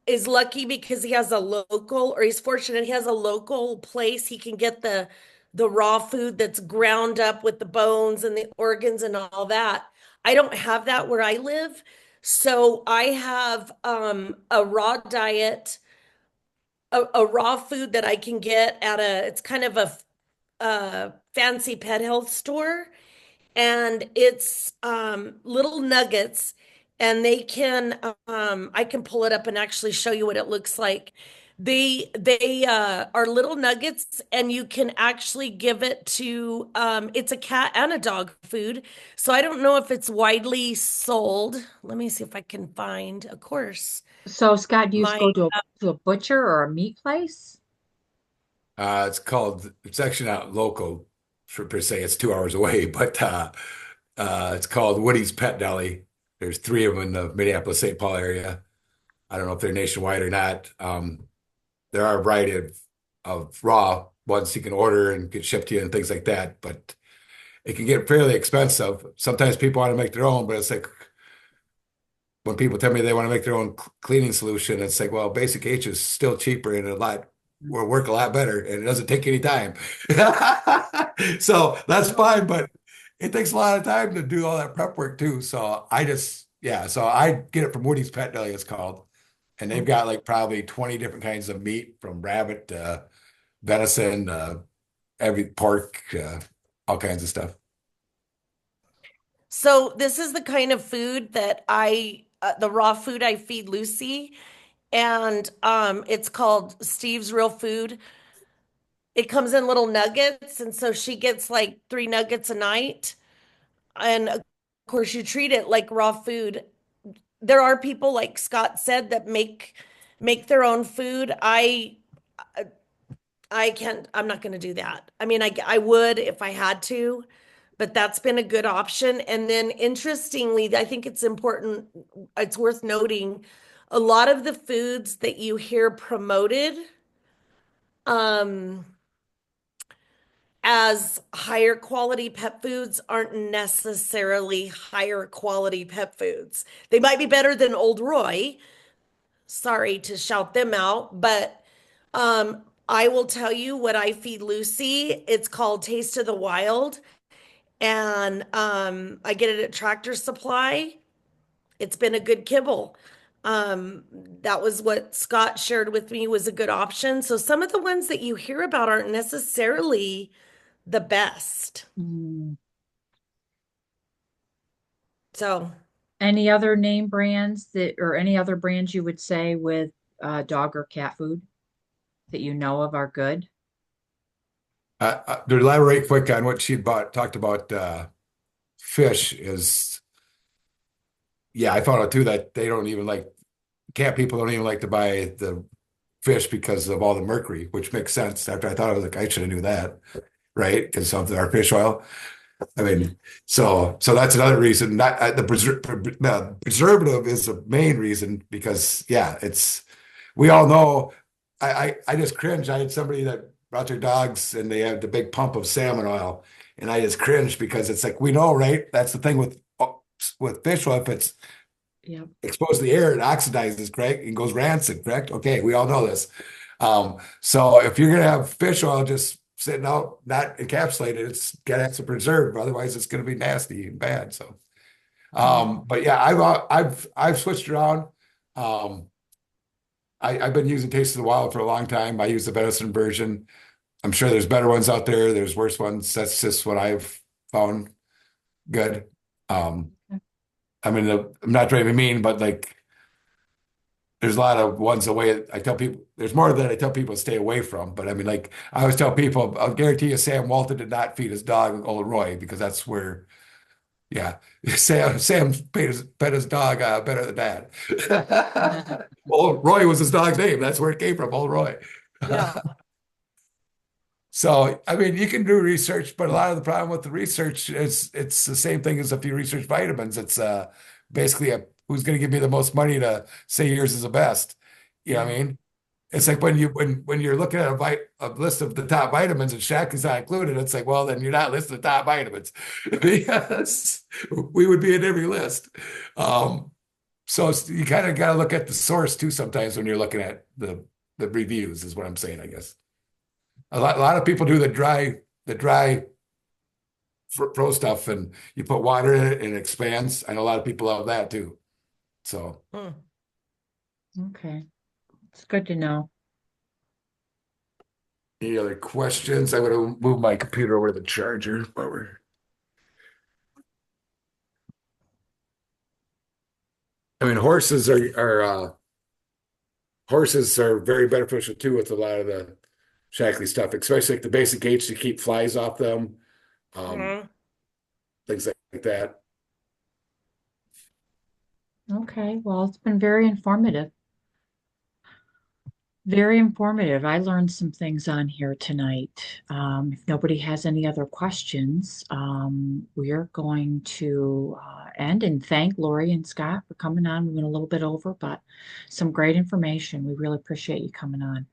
is lucky because he has a local, or he's fortunate he has a local place he can get the raw food that's ground up with the bones and the organs and all that. I don't have that where I live. So I have a raw diet, a raw food that I can get at it's kind of a fancy pet health store, and it's little nuggets, and I can pull it up and actually show you what it looks like. They are little nuggets, and you can actually give it to it's a cat and a dog food. So I don't know if it's widely sold. Let me see if I can find, of course, So Scott, do you my go to a butcher or a meat place? It's actually not local per se. It's 2 hours away, but it's called Woody's Pet Deli. There's three of them in the Minneapolis-St. Paul area. I don't know if they're nationwide or not. There are a variety of raw ones you can order and get shipped to you and things like that, but it can get fairly expensive. Sometimes people want to make their own, but it's like when people tell me they want to make their own cleaning solution, it's like, well, Basic H is still cheaper and a lot will work a lot better, and it doesn't take any time. So that's fine, but it takes a lot of time to do all that prep work too. So so I get it from Woody's Pet Deli, it's called, and they've got like probably 20 different kinds of meat from rabbit, venison, every pork, all kinds of stuff. So this is the kind of food that the raw food I feed Lucy, and it's called Steve's Real Food. It comes in little nuggets, and so she gets like 3 nuggets a night. And of course, you treat it like raw food. There are people, like Scott said, that make their own food. I can't, I'm not going to do that. I mean, I would if I had to, but that's been a good option. And then interestingly, I think it's important, it's worth noting, a lot of the foods that you hear promoted um as higher quality pet foods aren't necessarily higher quality pet foods. They might be better than Old Roy. Sorry to shout them out, but I will tell you what I feed Lucy. It's called Taste of the Wild, and I get it at Tractor Supply. It's been a good kibble. That was what Scott shared with me was a good option. So some of the ones that you hear about aren't necessarily the best. Mm. So Any other name brands or any other brands you would say with dog or cat food that you know of are good? To elaborate quick on what talked about fish is, yeah, I found out too that they don't even like cat people don't even like to buy the fish because of all the mercury, which makes sense. After I thought I was like, I should have knew that, right? Because of our fish oil. I mean, so that's another reason. Not the preservative is the main reason because yeah, we all know. I just cringe. I had somebody that brought their dogs and they had the big pump of salmon oil, and I just cringed because it's like we know, right? That's the thing with fish oil. If it's Yeah. exposed to the air, it oxidizes, correct? And goes rancid, correct? Okay, we all know this. So if you're gonna have fish oil just sitting out, not encapsulated, it's gotta have some preserve, otherwise it's gonna be nasty and bad. So, but yeah, I've switched around. Um, I've been using Taste of the Wild for a long time. I use the venison version. I'm sure there's better ones out there. There's worse ones. That's just what I've found good. Um, I mean, I'm not trying to be mean, but like, there's a lot of ones away. I tell people there's more that I tell people to stay away from. But I mean, like, I always tell people, I'll guarantee you, Sam Walton did not feed his dog Old Roy because that's where, yeah, Sam pet his dog better than Dad. Old Roy was his dog's name. That's where it came from, Old Roy. yeah. So, I mean, you can do research, but a lot of the problem with the research is it's the same thing as if you research vitamins. It's basically who's going to give me the most money to say yours is the best. You know what I mean? It's like when you're looking at a list of the top vitamins and Shaq is not included, it's like, well, then you're not listing the top vitamins because we would be in every list. So you kind of got to look at the source too sometimes when you're looking at the reviews, is what I'm saying, I guess. A lot of people do the dry pro stuff, and you put water in it and it expands. I know a lot of people love that too. So Hmm. Okay. It's good to know. any other questions? I'm going to move my computer over to the charger while I mean, horses are very beneficial too with a lot of the shackly stuff, especially like the basic gates to keep flies off them, Mhm. things like that. Okay, well, it's been very informative. Very informative. I learned some things on here tonight. If nobody has any other questions, we are going to end and thank Lori and Scott for coming on. We went a little bit over, but some great information. We really appreciate you coming on.